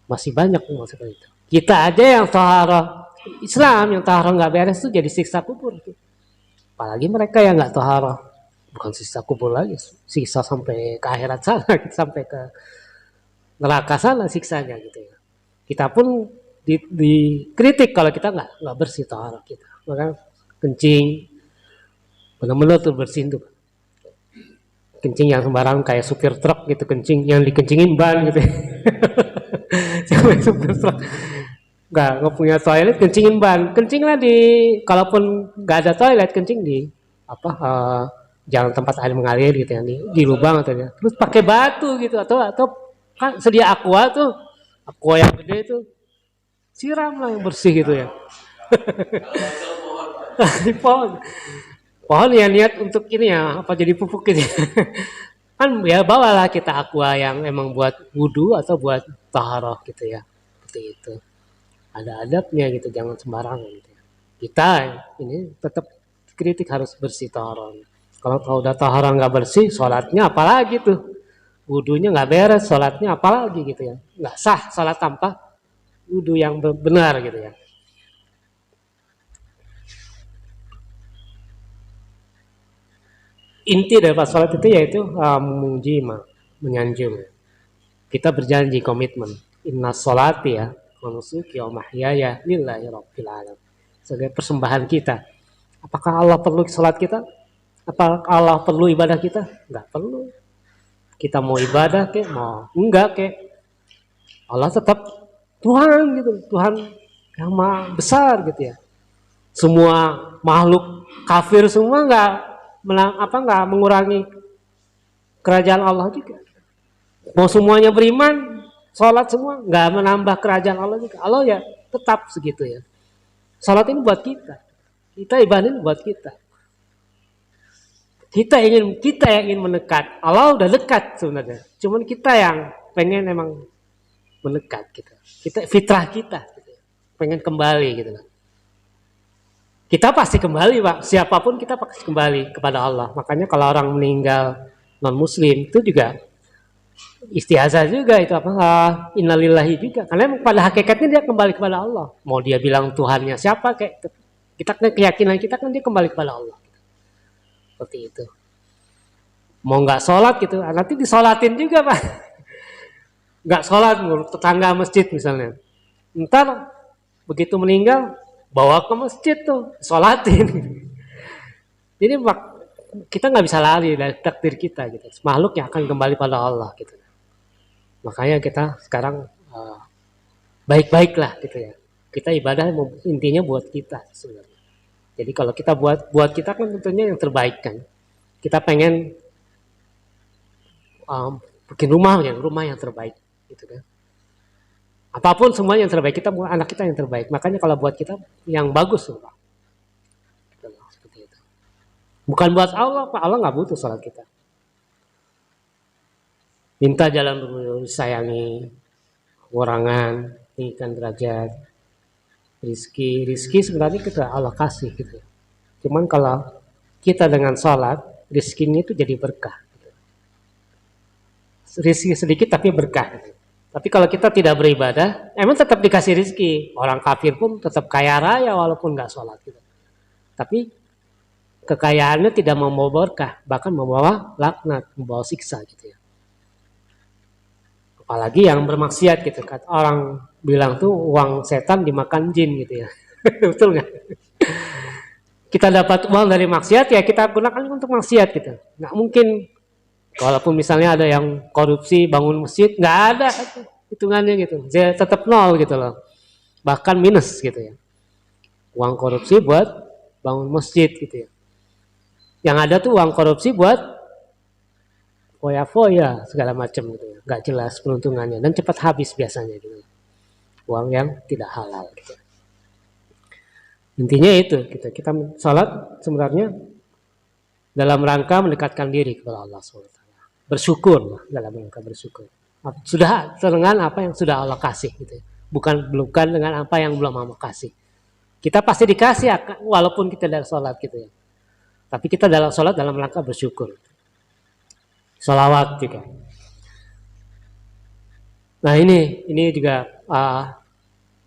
Masih banyak seperti itu. Kita aja yang taharah Islam yang taharah nggak beres tuh jadi siksa kubur. Apalagi mereka yang nggak taharah, bukan siksa kubur lagi, siksa sampai ke akhirat sana, sampai ke neraka sana siksanya gitu ya. Kita pun dikritik kalau kita nggak bersih taharah kita. Maka kencing benar-benar tuh bersihin tuh. Kencing yang sembarangan kayak supir truk gitu, kencing yang dikencingin ban gitu. Sampai supir truk nggak punya toilet, kencingin ban, kencinglah di, kalaupun nggak ada toilet, kencing di apa jangan tempat air mengalir gitu ya, di lubang atau ya. Terus pakai batu gitu atau kan sedia aqua tuh, aqua yang gede itu, siram lah yang bersih gitu ya. Di pohon ya niat untuk ini ya, apa jadi pupuk gitu ya. Kan ya bawalah kita aqua yang emang buat wudhu atau buat taharah gitu ya, seperti itu. Ada adabnya gitu, jangan sembarangan gitu. Kita ini tetap kritik harus bersih taharah. Kalau udah taharah nggak bersih, sholatnya apalagi tuh, wudhunya nggak beres, sholatnya apalagi gitu ya, nggak sah sholat tanpa wudhu yang benar gitu ya. Inti dari sholat itu yaitu memuji, menyanjung. Kita berjanji komitmen. Inna sholati ya, wa nusuki wa mahyaya lillahi rabbil alamin. Sebagai persembahan kita. Apakah Allah perlu sholat kita? Apakah Allah perlu ibadah kita? Enggak perlu. Kita mau ibadah kek, mau enggak kek, Allah tetap Tuhan gitu, Tuhan yang maha besar gitu ya. Semua makhluk kafir semua enggak mengurangi kerajaan Allah juga. Mau semuanya beriman, sholat semua, nggak menambah kerajaan Allah juga. Allah ya tetap segitu ya. Sholat ini buat kita ibadah ini buat kita. Kita yang ingin mendekat. Allah udah dekat sebenarnya. Cuman kita yang pengen emang mendekat gitu. Kita fitrah kita, gitu. Pengen kembali gitu. Kita pasti kembali, Pak. Siapapun kita pasti kembali kepada Allah. Makanya kalau orang meninggal non Muslim itu juga istiazah juga itu apa? Innalillahi juga. Karena pada hakikatnya dia kembali kepada Allah. Mau dia bilang Tuhannya siapa kayak kita keyakinan kita kan dia kembali kepada Allah. Seperti itu. Mau nggak sholat gitu, nanti disolatin juga Pak. Nggak sholat, tetangga masjid misalnya. Ntar begitu meninggal bawa ke masjid tuh, sholatin. Jadi kita nggak bisa lari dari takdir kita gitu. Makhluk yang akan kembali pada Allah gitu. Makanya kita sekarang baik-baiklah gitu ya. Kita ibadah intinya buat kita sebenarnya. Jadi kalau kita buat kita kan tentunya yang terbaik kan. Kita pengen bikin rumah yang terbaik gitu kan. Apapun semua yang terbaik, kita buat anak kita yang terbaik. Makanya kalau buat kita yang bagus Pak. Seperti itu. Bukan buat Allah, Pak. Allah nggak butuh salat kita. Minta jalan dulu, sayangi kurangan, tinggikan derajat, rizki sebenarnya kita Allah kasih gitu. Cuman kalau kita dengan salat, rizkinya itu jadi berkah. Gitu. Rizki sedikit tapi berkah. Gitu. Tapi kalau kita tidak beribadah, emang tetap dikasih rizki. Orang kafir pun tetap kaya raya walaupun nggak sholat. Gitu. Tapi kekayaannya tidak membawa berkah, bahkan membawa laknat, membawa siksa gitu ya. Apalagi yang bermaksiat gitu kan. Orang bilang tuh uang setan dimakan jin gitu ya. Betul nggak? Kita dapat uang dari maksiat ya kita gunakan untuk maksiat gitu. Nggak mungkin. Walaupun misalnya ada yang korupsi bangun masjid, nggak ada hitungannya gitu. Dia tetap nol gitu loh. Bahkan minus gitu ya. Uang korupsi buat bangun masjid gitu ya. Yang ada tuh uang korupsi buat foya-foya segala macam gitu ya. Nggak jelas peruntungannya dan cepat habis biasanya gitu. Uang yang tidak halal gitu. Intinya itu gitu. Kita sholat sebenarnya dalam rangka mendekatkan diri kepada Allah SWT. Bersyukur dalam rangka bersyukur. Sudah dengan apa yang sudah Allah kasih gitu. Bukan dengan apa yang belum Allah kasih. Kita pasti dikasih walaupun kita dalam sholat gitu ya. Tapi kita dalam sholat dalam rangka bersyukur. Sholawat juga. Nah ini juga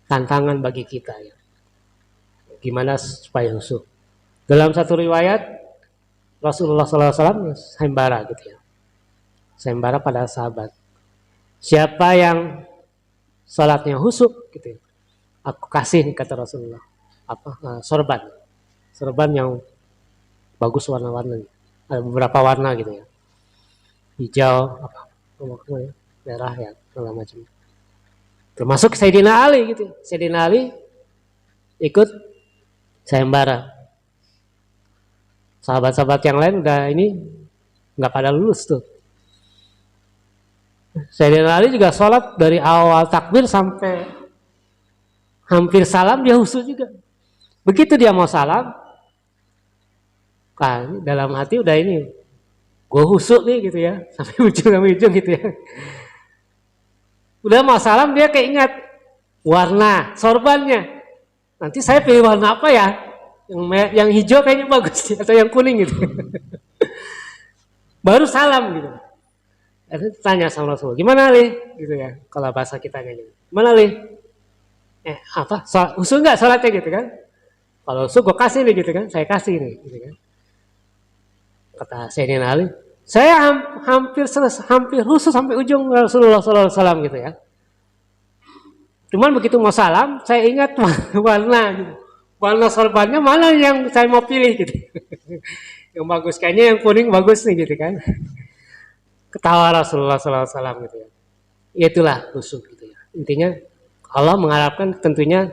tantangan bagi kita ya. Gimana supaya khusyuk. Dalam satu riwayat Rasulullah SAW sayembara gitu ya. Sayembara pada sahabat. Siapa yang salatnya khusyuk gitu ya, aku kasih nih kata Rasulullah sorban. Sorban yang bagus warna-warnanya. Ada beberapa warna gitu ya. Hijau, merah ya, segala macam. Termasuk Sayyidina Ali gitu. Sayyidina Ali ikut sayembara. Sahabat-sahabat yang lain udah ini nggak pada lulus tuh. Sayyidina Ali juga sholat dari awal takbir sampai hampir salam dia khusyuk juga. Begitu dia mau salam, dalam hati udah ini, gue khusyuk nih gitu ya, sampai ujung gitu ya. Udah mau salam dia keingat warna sorbannya. Nanti saya pilih warna apa ya? Yang hijau kayaknya bagus atau yang kuning gitu. Baru salam gitu. Tanya sama Rasul, gimana li? Gitu ya. Kalau bahasa kita gitu. Gimana li? Apa? Usul nggak sholatnya gitu kan? Kalau usul gue kasih nih gitu kan? Saya kasih nih gitu kan. Kata Sayyidina Ali, saya hampir khusus sampai ujung Rasulullah SAW gitu ya. Cuman begitu mau salam, saya ingat warna gitu. Warna sorbannya mana yang saya mau pilih gitu. Yang bagus, kayaknya yang kuning bagus nih gitu kan. Ketawa Rasulullah SAW gitu ya. Itulah khusyuk gitu ya. Intinya Allah mengharapkan tentunya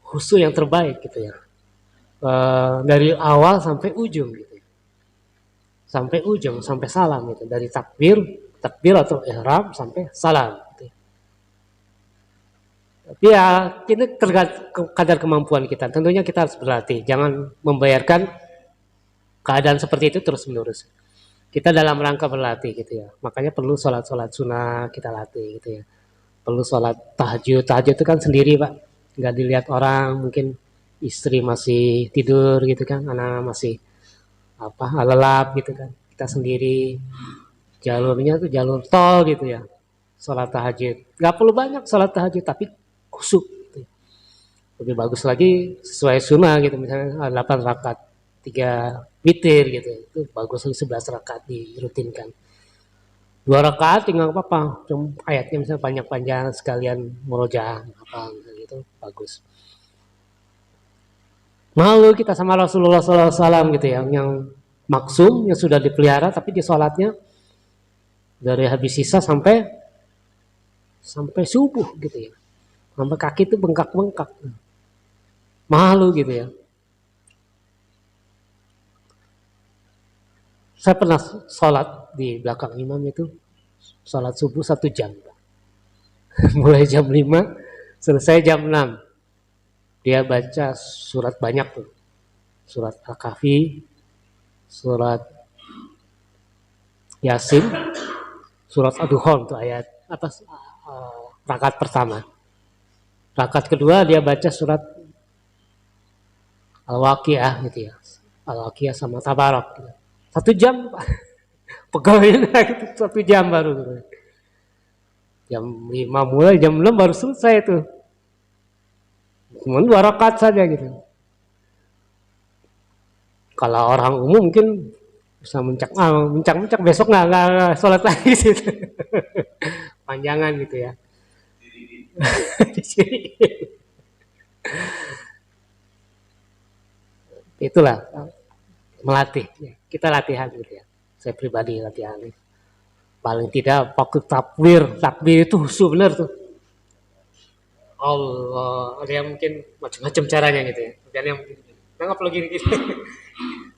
khusyuk yang terbaik gitu ya. Dari awal sampai ujung gitu. Sampai ujung, sampai salam gitu. Dari takbir atau ihram sampai salam gitu. Tapi ya ini tergantung kadar kemampuan kita. Tentunya kita harus berlatih. Jangan membayarkan keadaan seperti itu terus-menerus. Kita dalam rangka berlatih gitu ya. Makanya perlu sholat sunnah kita latih gitu ya. Perlu sholat tahajud. Tahajud itu kan sendiri Pak. Nggak dilihat orang. Mungkin istri masih tidur gitu kan. Anak masih lelap gitu kan. Kita sendiri. Jalurnya tuh jalur tol gitu ya. Sholat tahajud. Nggak perlu banyak sholat tahajud. Tapi khusyuk. Gitu. Lebih bagus lagi sesuai sunnah gitu. Misalnya 8 rakaat. 3 witir gitu. Itu bagus lagi 11 rakaat dirutinkan. 2 rakaat tinggal apa ayatnya misalnya panjang-panjang sekalian murojaah apa gitu bagus. Malu kita sama Rasulullah SAW gitu ya, yang maksum yang sudah dipelihara tapi di sholatnya dari habis sisa sampai subuh gitu ya, sampai kaki itu bengkak-bengkak. Malu gitu ya. Saya pernah sholat di belakang imam itu, sholat subuh 1 jam. Mulai jam 5, selesai jam 6. Dia baca surat banyak tuh. Surat Al-Kahfi, surat Yasin, surat Ad-Duhan tuh ayat atas rakaat pertama. Rakaat kedua dia baca surat Al-Waqiah gitu ya. Al-Waqiah sama Tabarak gitu. 1 jam pegawainya gitu, 1 jam baru gitu. Jam 5 mulai, jam 6 baru selesai tuh. Cuma 2 rakaat saja gitu. Kalau orang umum mungkin bisa mencak besok nggak sholat lagi gitu. Panjangan gitu ya. Itulah melatih. Kita latihan gitu ya. Saya pribadi latihan. Paling tidak waktu takbir itu khusyuk benar tuh. Allah, ada yang mungkin macam-macam caranya gitu ya. Dan yang nggak perlu gini.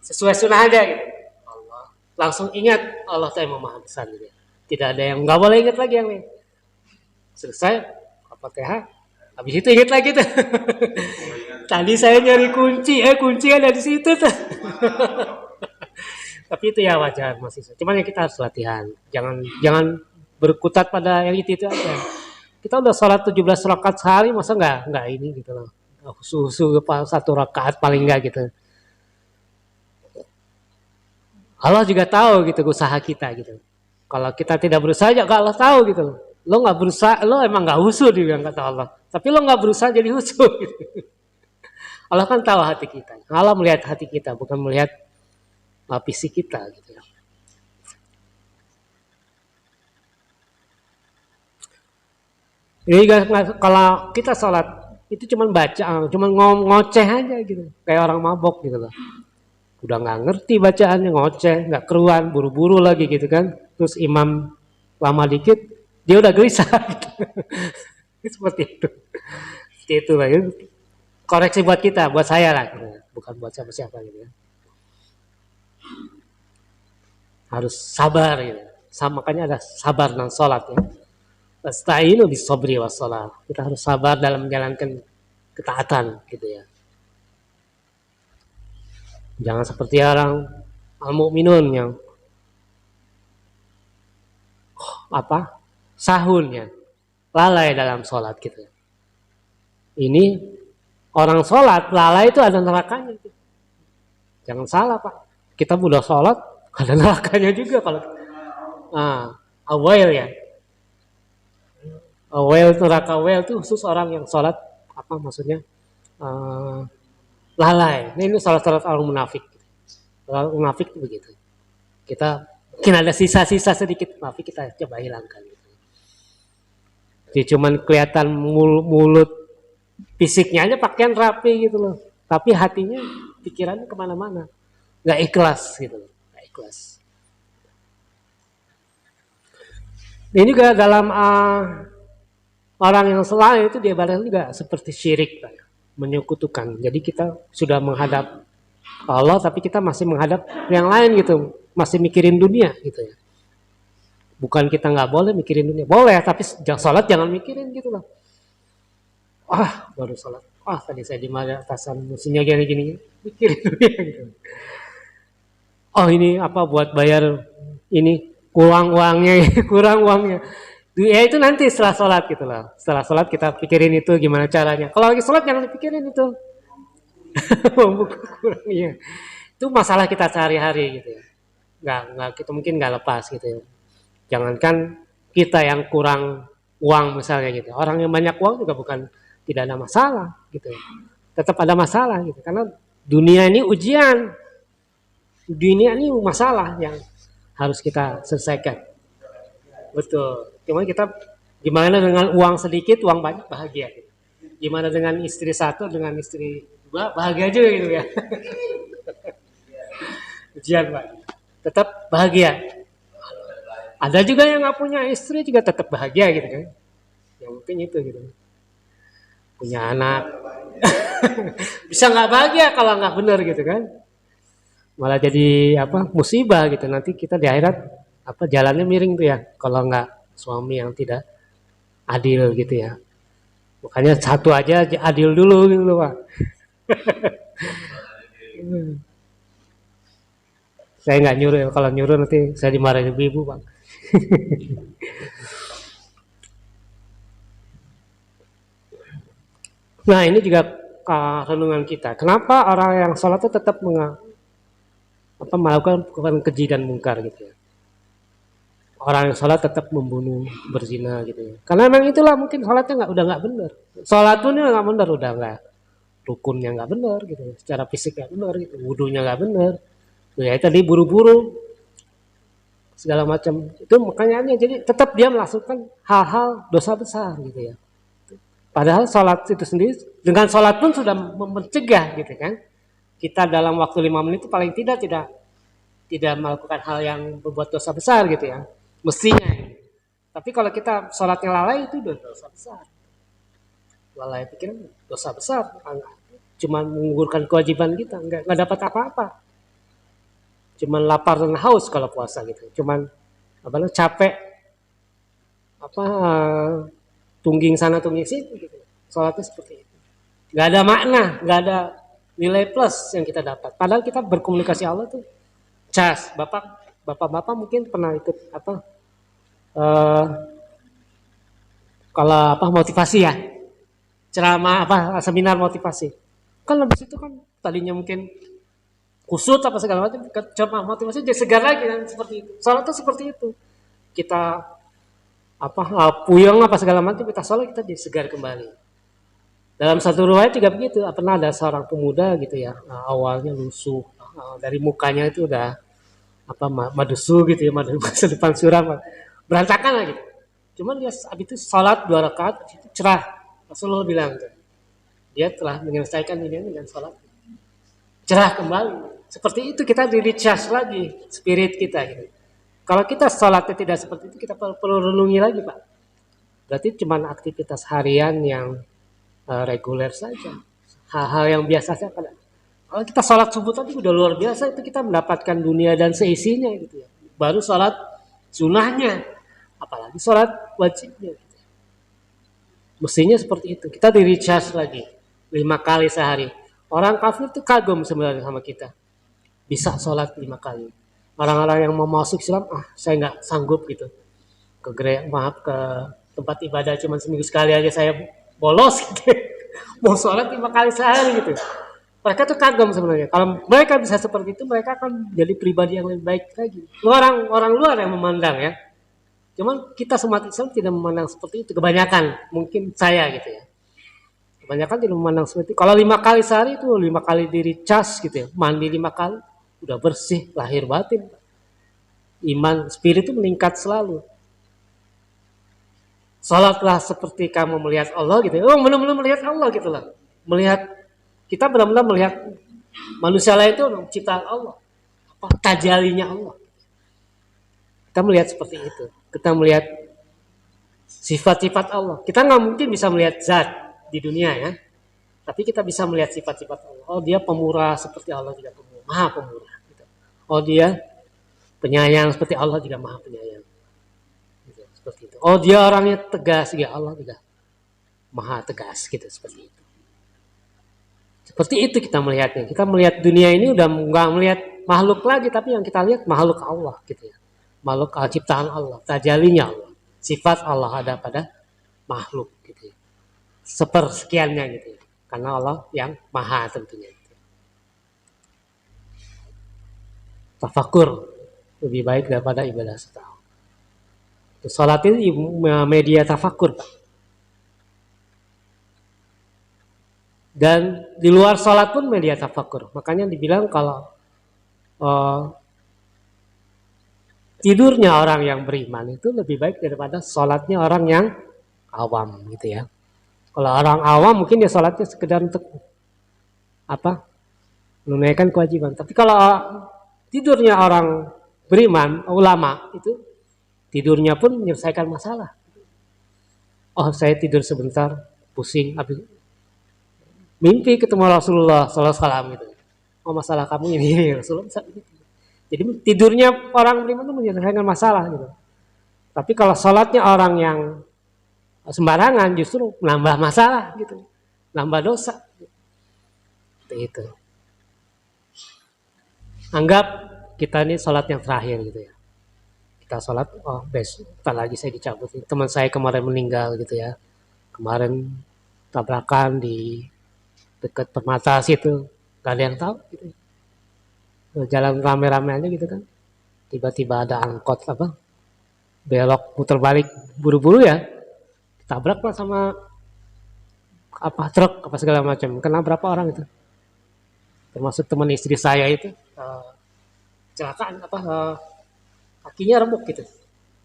Sesuai sunnah aja gitu. Allah. Langsung ingat Allah Ta'ala Maha Besar gitu ya. Tidak ada yang nggak boleh ingat lagi yang lain. Selesai Al-Fatihah, habis itu ingat lagi tuh. Tadi saya nyari kunci ada di situ tuh. Tapi itu ya wajar masih. Cuman ya kita harus latihan. Jangan berkutat pada yang itu aja. Kita udah sholat 17 rakaat sehari, masa nggak ini gitu loh. Khusus 1 rakaat paling nggak gitu. Allah juga tahu gitu usaha kita gitu. Kalau kita tidak berusaha juga Allah tahu gitu loh. Lo nggak berusaha, lo emang nggak husu dibilang kata Allah. Tapi lo nggak berusaha jadi husu. Gitu. Allah kan tahu hati kita. Allah melihat hati kita, bukan melihat fisik kita. Gitu. Jadi kalau kita sholat itu cuma baca, cuma ngoceh aja gitu, kayak orang mabok gitu loh. Udah nggak ngerti bacaannya, ngoceh, nggak keruan, buru-buru lagi gitu kan. Terus imam lama dikit, dia udah gelisah. Gitu. Seperti itu. Seperti itu lah. Koreksi buat kita, buat saya lah, bukan buat siapa-siapa gitu. Harus sabar gitu. Makanya ada sabar dan sholat ya. Wasta'inu bis-sabri was-shalah. Kita harus sabar dalam menjalankan ketaatan gitu ya. Jangan seperti orang al-mu'minun yang sahunnya lalai dalam sholat gitu. Ini orang sholat lalai itu ada nerakanya. Jangan salah Pak. Kita mudah sholat ada nerakanya juga kalau awal ya. Neraka awal itu khusus orang yang sholat maksudnya lalai. Ini salah-salah orang munafik. Orang munafik itu begitu. Kita mungkin ada sisa-sisa sedikit munafik kita coba hilangkan. Jadi cuman kelihatan mulut fisiknya aja pakaian rapi gitu loh. Tapi hatinya, pikirannya kemana-mana. Gak ikhlas gitu loh. Gak ikhlas. Ini juga dalam orang yang selain itu dia barang juga seperti syirik, menyekutukan. Jadi kita sudah menghadap Allah, tapi kita masih menghadap yang lain gitu, masih mikirin dunia gitu ya. Bukan kita nggak boleh mikirin dunia, boleh, tapi sholat jangan mikirin gitu loh. Baru sholat, tadi saya di mana atasan musimnya gini-gini, mikirin dunia gitu. Ini buat bayar ini kurang uangnya. Ya itu nanti setelah sholat gitu loh. Setelah sholat kita pikirin itu gimana caranya. Kalau lagi sholat jangan dipikirin itu. Kurangnya. Itu masalah kita sehari-hari gitu ya. Nggak kita mungkin nggak lepas gitu ya. Jangankan kita yang kurang uang misalnya gitu. Orang yang banyak uang juga tidak ada masalah gitu ya. Tetap ada masalah gitu. Karena dunia ini ujian. Dunia ini masalah yang harus kita selesaikan. Betul. Cuma kita gimana dengan uang sedikit, uang banyak bahagia. Gitu. Gimana dengan istri satu, dengan istri dua bahagia juga gitu ya. Ujian Pak. Tetap bahagia. Ada juga yang nggak punya istri juga tetap bahagia gitu kan. Yang penting itu gitu. Punya anak. Bisa nggak bahagia kalau nggak benar gitu kan. Malah jadi musibah gitu. Nanti kita di akhirat jalannya miring tuh ya. Kalau nggak suami yang tidak adil gitu ya. Makanya satu aja adil dulu gitu Pak. Saya nggak nyuruh, kalau nyuruh nanti saya dimarahin ibu Pak. Nah ini juga renungan kita. Kenapa orang yang sholat itu tetap melakukan keji dan mungkar gitu ya. Orang yang sholat tetap membunuh, berzina gitu ya. Karena memang itulah mungkin sholatnya udah nggak benar. Sholat pun nggak benar, udah nggak rukunnya nggak benar gitu. Secara fisik nggak benar gitu, wudunya nggak benar. Ya tadi buru-buru segala macam itu makanya jadi tetap dia melakukan hal-hal dosa besar gitu ya. Padahal sholat itu sendiri dengan sholat pun sudah mencegah gitu kan. Kita dalam waktu 5 menit itu paling tidak melakukan hal yang berbuat dosa besar gitu ya. Mestinya. Tapi kalau kita sholatnya lalai itu udah dosa besar. Lalai pikiran dosa besar. Cuma menggugurkan kewajiban kita, nggak dapat apa-apa. Cuman lapar dan haus kalau puasa gitu. Cuman capek tungging sana tungging sini gitu. Sholatnya seperti itu. Nggak ada makna, nggak ada nilai plus yang kita dapat. Padahal kita berkomunikasi Allah tuh cas. Bapak mungkin pernah ikut kalau motivasi ya. Ceramah seminar motivasi. Kan habis itu kan tadinya mungkin kusut segala macam, coba motivasi jadi segar lagi kan seperti itu. Salat itu seperti itu. Kita puyeng apa segala macam, kita sholat kita jadi segar kembali. Dalam satu riwayat juga begitu, pernah ada seorang pemuda gitu ya, awalnya lusuh, dari mukanya itu udah madesu gitu ya, madu depan suram, berantakan lah gitu. Cuman dia habis itu sholat 2 rakaat, itu cerah. Rasulullah bilang, dia telah menyelesaikan ini dengan sholat, cerah kembali. Seperti itu kita di-recharge lagi spirit kita gitu. Kalau kita sholatnya tidak seperti itu, kita perlu renungi lagi Pak. Berarti cuma aktivitas harian yang reguler saja. Hal-hal yang biasa saja. Kalau kita sholat subuh tadi udah luar biasa, itu kita mendapatkan dunia dan seisinya gitu ya. Baru sholat sunahnya, apalagi sholat wajibnya. Gitu. Mestinya seperti itu. Kita di-recharge lagi 5 kali sehari. Orang kafir itu kagum sebenarnya sama kita. Bisa sholat 5 kali. Orang-orang yang mau masuk Islam, saya nggak sanggup gitu. Ke tempat ibadah cuma seminggu sekali aja saya bolos gitu. Mau sholat 5 kali sehari gitu. Mereka tuh kagum sebenarnya. Kalau mereka bisa seperti itu, mereka akan jadi pribadi yang lebih baik lagi. Orang luar yang memandang ya. Cuman kita umat Islam tidak memandang seperti itu. Kebanyakan, mungkin saya gitu ya. Kebanyakan tidak memandang seperti itu. Kalau 5 kali sehari itu 5 kali diri cas gitu ya. Mandi 5 kali, udah bersih, lahir batin. Iman, spirit itu meningkat selalu. Salatlah seperti kamu melihat Allah gitu. Benar-benar melihat Allah gitu lah. Kita benar-benar melihat manusia lain itu ciptaan Allah. Tajalinya Allah. Kita melihat seperti itu. Kita melihat sifat-sifat Allah. Kita nggak mungkin bisa melihat zat di dunia ya. Tapi kita bisa melihat sifat-sifat Allah. Dia pemurah seperti Allah juga pemurah. Maha pemurah. Gitu. Dia penyayang seperti Allah juga maha penyayang. Gitu, seperti itu. Dia orangnya tegas juga Allah juga maha tegas gitu seperti itu. Seperti itu kita melihatnya. Kita melihat dunia ini udah nggak melihat makhluk lagi, tapi yang kita lihat makhluk Allah gitu ya. Makhluk ciptaan Allah, tajalinya Allah. Sifat Allah ada pada makhluk gitu ya. Sepersekiannya gitu ya. Karena Allah yang maha tentunya. Gitu. Tafakur lebih baik daripada ibadah setahun. Salat itu media tafakur Pak. Dan di luar sholat pun media tafakur. Makanya dibilang kalau tidurnya orang yang beriman itu lebih baik daripada sholatnya orang yang awam gitu ya. Kalau orang awam mungkin dia sholatnya sekedar untuk menunaikan kewajiban. Tapi kalau tidurnya orang beriman, ulama itu tidurnya pun menyelesaikan masalah. Saya tidur sebentar, pusing, habis mimpi ketemu Rasulullah SAW gitu. Masalah kamu ini Rasulullah bisa begitu. Jadi tidurnya orang beriman itu menyelesaikan masalah gitu. Tapi kalau sholatnya orang yang sembarangan justru menambah masalah gitu, nambah dosa. Itu. Anggap kita ini sholat yang terakhir gitu ya. Kita sholat, besok lagi saya dicabut. Teman saya kemarin meninggal gitu ya. Kemarin tabrakan di dekat Permata situ, gak ada yang tahu gitu. Jalan rame-rame aja gitu kan. Tiba-tiba ada angkot belok putar balik buru-buru ya. Tabrak lah sama truk segala macam. Kena berapa orang itu? Termasuk teman istri saya itu kecelakaan kakinya remuk gitu.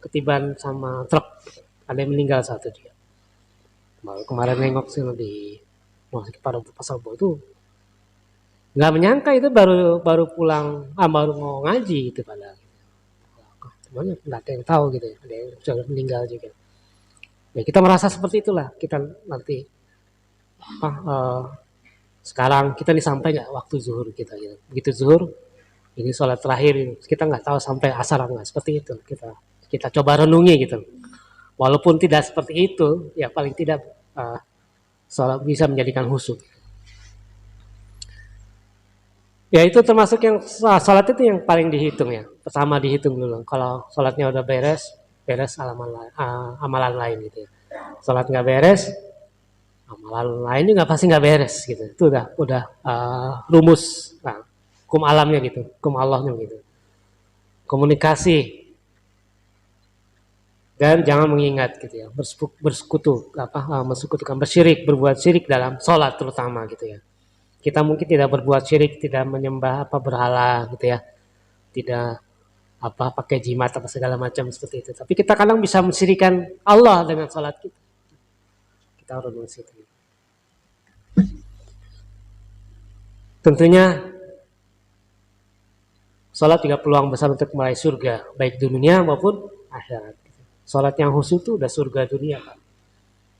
Ketiban sama truk. Ada yang meninggal satu dia. Kemarin nengok sih di pada pasal itu nggak menyangka itu baru pulang baru mau ngaji itu padahal semuanya nggak ada yang tahu gitu ya, ada yang sudah meninggal juga ya. Kita merasa seperti itulah kita nanti sekarang kita nih sampai nggak waktu zuhur kita gitu. Begitu zuhur ini sholat terakhir ini kita nggak tahu sampai asar nggak, seperti itu kita coba renungi gitu. Walaupun tidak seperti itu ya paling tidak sholat bisa menjadikan khusyuk. Ya itu termasuk yang sholat itu yang paling dihitung ya. Pertama dihitung dulu. Kalau sholatnya udah beres amalan lain gitu ya. Sholat nggak beres, amalan lain juga pasti nggak beres gitu. Itu udah rumus hukum alamnya gitu, hukum Allahnya gitu. Komunikasi dan jangan mengingat gitu ya, bersekutu mensekutukan, bersyirik, berbuat syirik dalam sholat terutama gitu ya. Kita mungkin tidak berbuat syirik, tidak menyembah berhala gitu ya, tidak pakai jimat apa segala macam seperti itu. Tapi kita kadang bisa mensyirikan Allah dengan sholat kita. Kita harus situ. Tentunya sholat juga peluang besar untuk meraih surga, baik di dunia maupun akhirat. Sholat yang khusyuk itu udah surga dunia, Pak.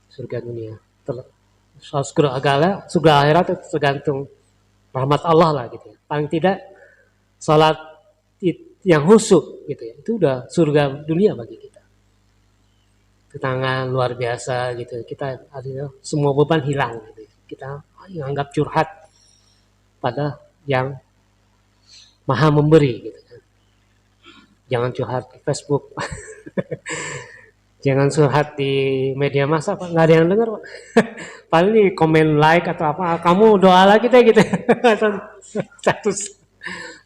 Surga dunia. Surga agama, surga akhirat itu tergantung rahmat Allah lah gitu ya. Paling tidak sholat yang khusyuk gitu ya, itu udah surga dunia bagi kita. Ketenangan luar biasa gitu. Kita artinya semua beban hilang gitu. Kita anggap curhat pada yang maha memberi gitu kan. Jangan curhat di Facebook. Jangan curhat di media massa, Pak. Nggak ada yang dengar, Pak. Paling nih komen like atau apa, kamu doa lagi deh gitu. Status.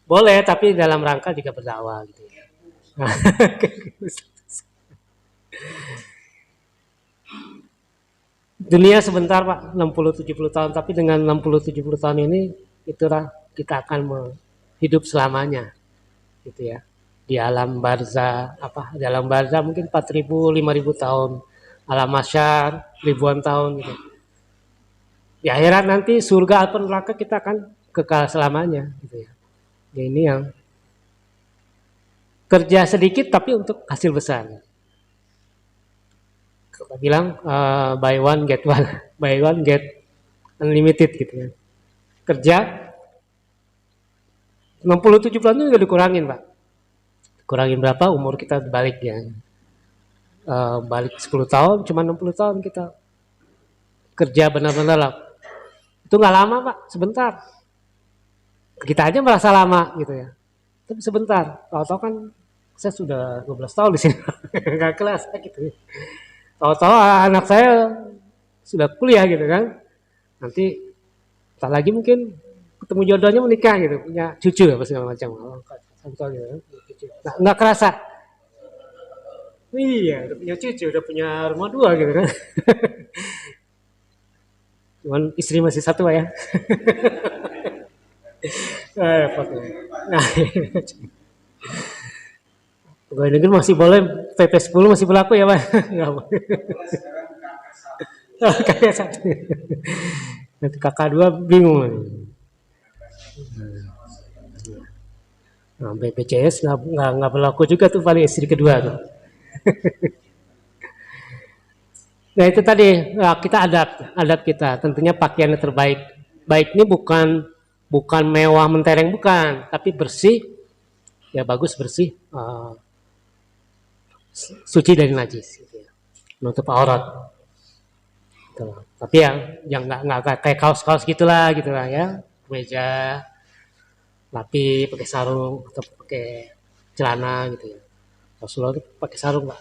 Boleh, tapi dalam rangka juga berdakwah gitu ya. Dunia sebentar, Pak, 60-70 tahun, tapi dengan 60-70 tahun ini itulah kita akan hidup selamanya gitu ya. Di alam barzah di alam barzah mungkin 4.000 5.000 tahun, alam mahsyar ribuan tahun gitu. Di akhirat nanti surga atau neraka kita akan kekal selamanya gitu ya. Ya ini yang kerja sedikit tapi untuk hasil besar. Kita bilang buy one get one, buy one get unlimited gitu ya. Kerja 60-70 tahun itu udah dikurangin, Pak. Kurangin berapa umur kita balik ya. Balik 10 tahun, cuma 60 tahun kita kerja benar-benar lah. Itu nggak lama, Pak, sebentar. Kita aja merasa lama gitu ya. Tapi sebentar, tahu-tahu kan saya sudah 12 tahun di sini. Nggak kelas gitu. Tahu-tahu anak saya sudah kuliah gitu kan. Nanti tak lagi mungkin ketemu jodohnya menikah gitu, punya cucu apa segala macam. Gitu. Nah, nggak kerasa. Iya, udah punya cucu, udah punya rumah 2 gitu kan. Cuman istri masih 1 ya. Nah, pegawai negeri masih boleh, PP 10 masih berlaku ya, Pak? Enggak boleh. Kakak 1. Nanti kakak 2 bingung. Nah, BPJS nggak berlaku juga tuh paling istri kedua tuh. Nah itu tadi kita adab kita, tentunya pakaian yang terbaik. Baik ini bukan mewah mentereng bukan, tapi bersih, ya bagus bersih, suci dari najis, gitu ya. Menutup aurat. Gitu. Tapi yang nggak kayak kaos-kaos gitulah ya, meja rapi, pakai sarung atau pakai celana gitu ya. Rasulullah pakai sarung Pak.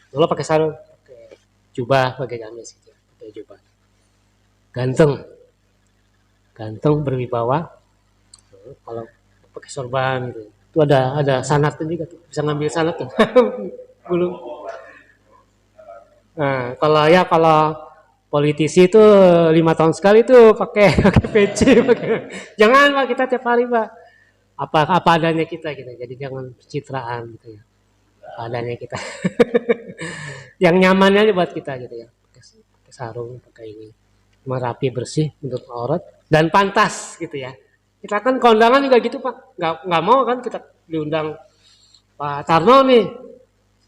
Rasulullah pakai sarung, pakai jubah, pakai gamis gitu ya, pakai jubah. Ganteng berwibawa. Kalau pakai sorban gitu, itu ada sanatnya juga tuh, bisa ngambil sanat tuh. Belum. Nah, kalau politisi itu 5 tahun sekali tuh pakai peci, jangan Pak, kita tiap hari Pak. Apa adanya kita gitu. Jadi jangan pencitraan gitu ya. Apa adanya kita. Yang nyamannya aja buat kita gitu ya. Pakai sarung, pakai ini. Cuma rapi, bersih, menutup aurat dan pantas gitu ya. Kita kan kondangan juga gitu Pak. Nggak mau kan kita diundang Pak Tarno nih.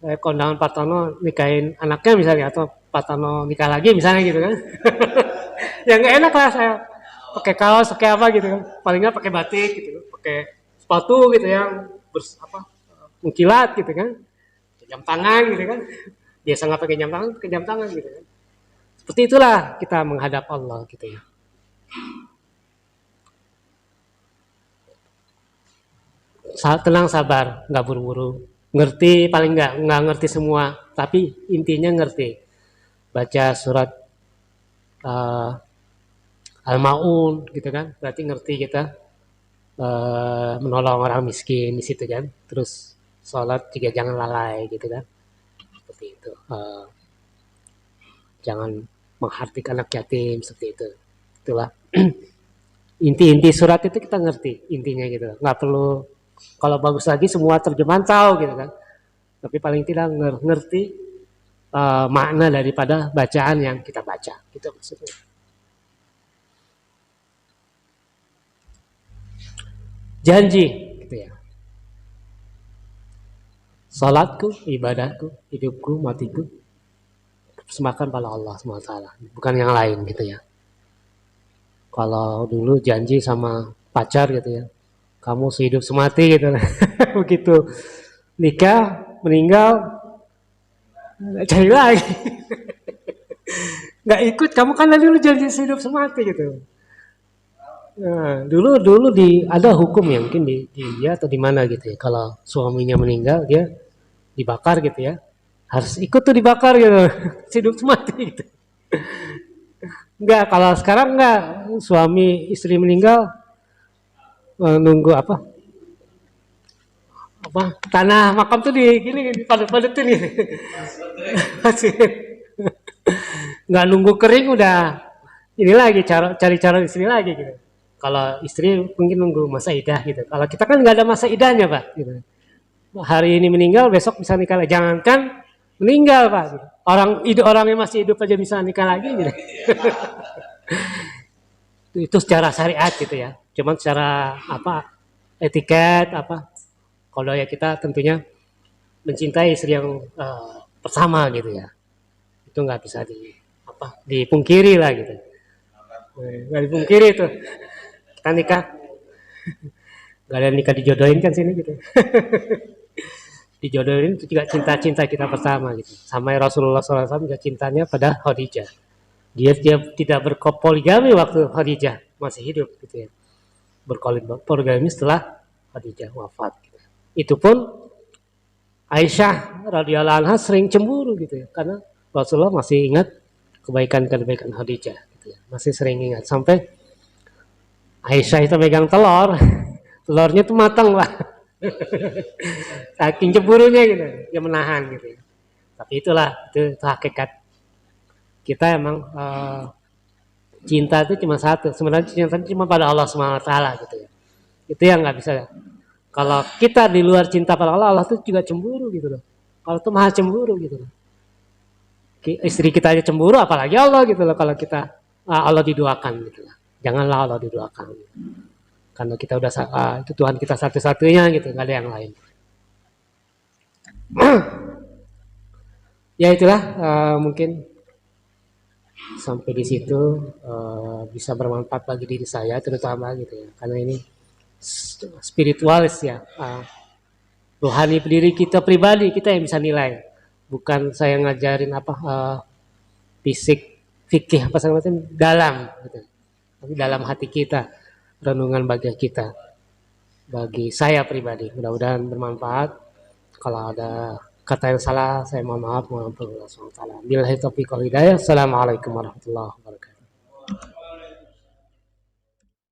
Saya kondangan Pak Tarno nikahin anaknya misalnya, atau Pak Tarno nikah lagi misalnya gitu kan. Ya nggak enak lah saya pakai kaos, pakai apa gitu kan. Paling nggak pakai batik gitu, pakai sepatu gitu yang mengkilat gitu kan. Jam tangan gitu kan. Biasa nggak pakai jam tangan gitu kan. Seperti itulah kita menghadap Allah gitu ya. Tenang, sabar, nggak buru-buru. Ngerti, paling nggak ngerti semua, tapi intinya ngerti. Baca surat Al-Maun gitu kan, berarti ngerti kita menolong orang miskin di situ kan. Terus sholat juga jangan lalai gitu kan, seperti itu. Jangan menghardik anak yatim seperti itu. Itulah inti-inti surat itu kita ngerti intinya gitu, nggak perlu kalau bagus lagi semua terjemahan tahu gitu kan, tapi paling tidak ngerti makna daripada bacaan yang kita baca gitu maksudnya. Janji gitu ya, salatku, ibadahku, hidupku, matiku persembahkan pada Allah SWT, bukan yang lain gitu ya. Kalau dulu janji sama pacar gitu ya, kamu sehidup semati gitu. Begitu nikah, meninggal, cari lagi. Nggak ikut, kamu kan dulu janji sehidup semati gitu. Nah, dulu ada hukum ya, mungkin di India atau di mana gitu ya. Kalau suaminya meninggal, dia dibakar gitu ya. Harus ikut tuh dibakar gitu. Hidup semati gitu. Enggak, kalau sekarang enggak. Suami istri meninggal, nunggu apa? Tanah makam tuh gini dipadet-padetin nih. Masih nggak nunggu kering udah ini lagi cari cara istri lagi gitu. Kalau istri mungkin nunggu masa idah gitu. Kalau kita kan nggak ada masa idahnya Pak. Gitu. Hari ini meninggal besok bisa nikah lagi. Jangankan meninggal Pak. Gitu. Orang yang masih hidup aja bisa nikah lagi gitu. Itu secara syariat gitu ya. Cuman secara etiket kalau ya kita tentunya mencintai istri yang pertama gitu ya. Itu nggak bisa dipungkiri lah gitu. Nggak dipungkiri itu. Kita nikah. Gak ada nikah dijodohin kan sini gitu. Dijodohin itu juga cinta-cinta kita pertama gitu. Sama Rasulullah SAW juga cintanya pada Khadijah. Dia tidak berpoligami waktu Khadijah masih hidup gitu ya. Berpoligami setelah Khadijah wafat. Gitu. Itu pun Aisyah radhiyallahu anha sering cemburu gitu ya. Karena Rasulullah masih ingat kebaikan Khadijah gitu ya. Masih sering ingat sampai Aisyah itu megang telurnya tuh matang lah. Saking cemburunya gitu, dia menahan gitu. Tapi itulah itu hakikat kita emang cinta itu cuma satu. Sebenarnya cinta itu cuma pada Allah SWT gitu ya. Itu yang nggak bisa. Kalau kita di luar cinta pada Allah, Allah itu juga cemburu gitu loh. Allah itu maha cemburu gitu loh. Istri kita aja cemburu, apalagi Allah gitu loh. Kalau kita Allah didoakan gitu loh. Janganlah Allah didoakan. Karena kita udah itu Tuhan kita satu-satunya gitu, nggak ada yang lain. Ya itulah mungkin sampai di situ bisa bermanfaat bagi diri saya terutama gitu ya. Karena ini spiritualis ya, rohani diri kita pribadi kita yang bisa nilai. Bukan saya ngajarin fisik, fikih apa segala macam dalam gitu. Tapi dalam hati kita. Renungan bagi kita, bagi saya pribadi. Mudah-mudahan bermanfaat. Kalau ada kata yang salah, saya mohon maaf. Billahi taufiq wal hidayah. Assalamualaikum warahmatullahi wabarakatuh.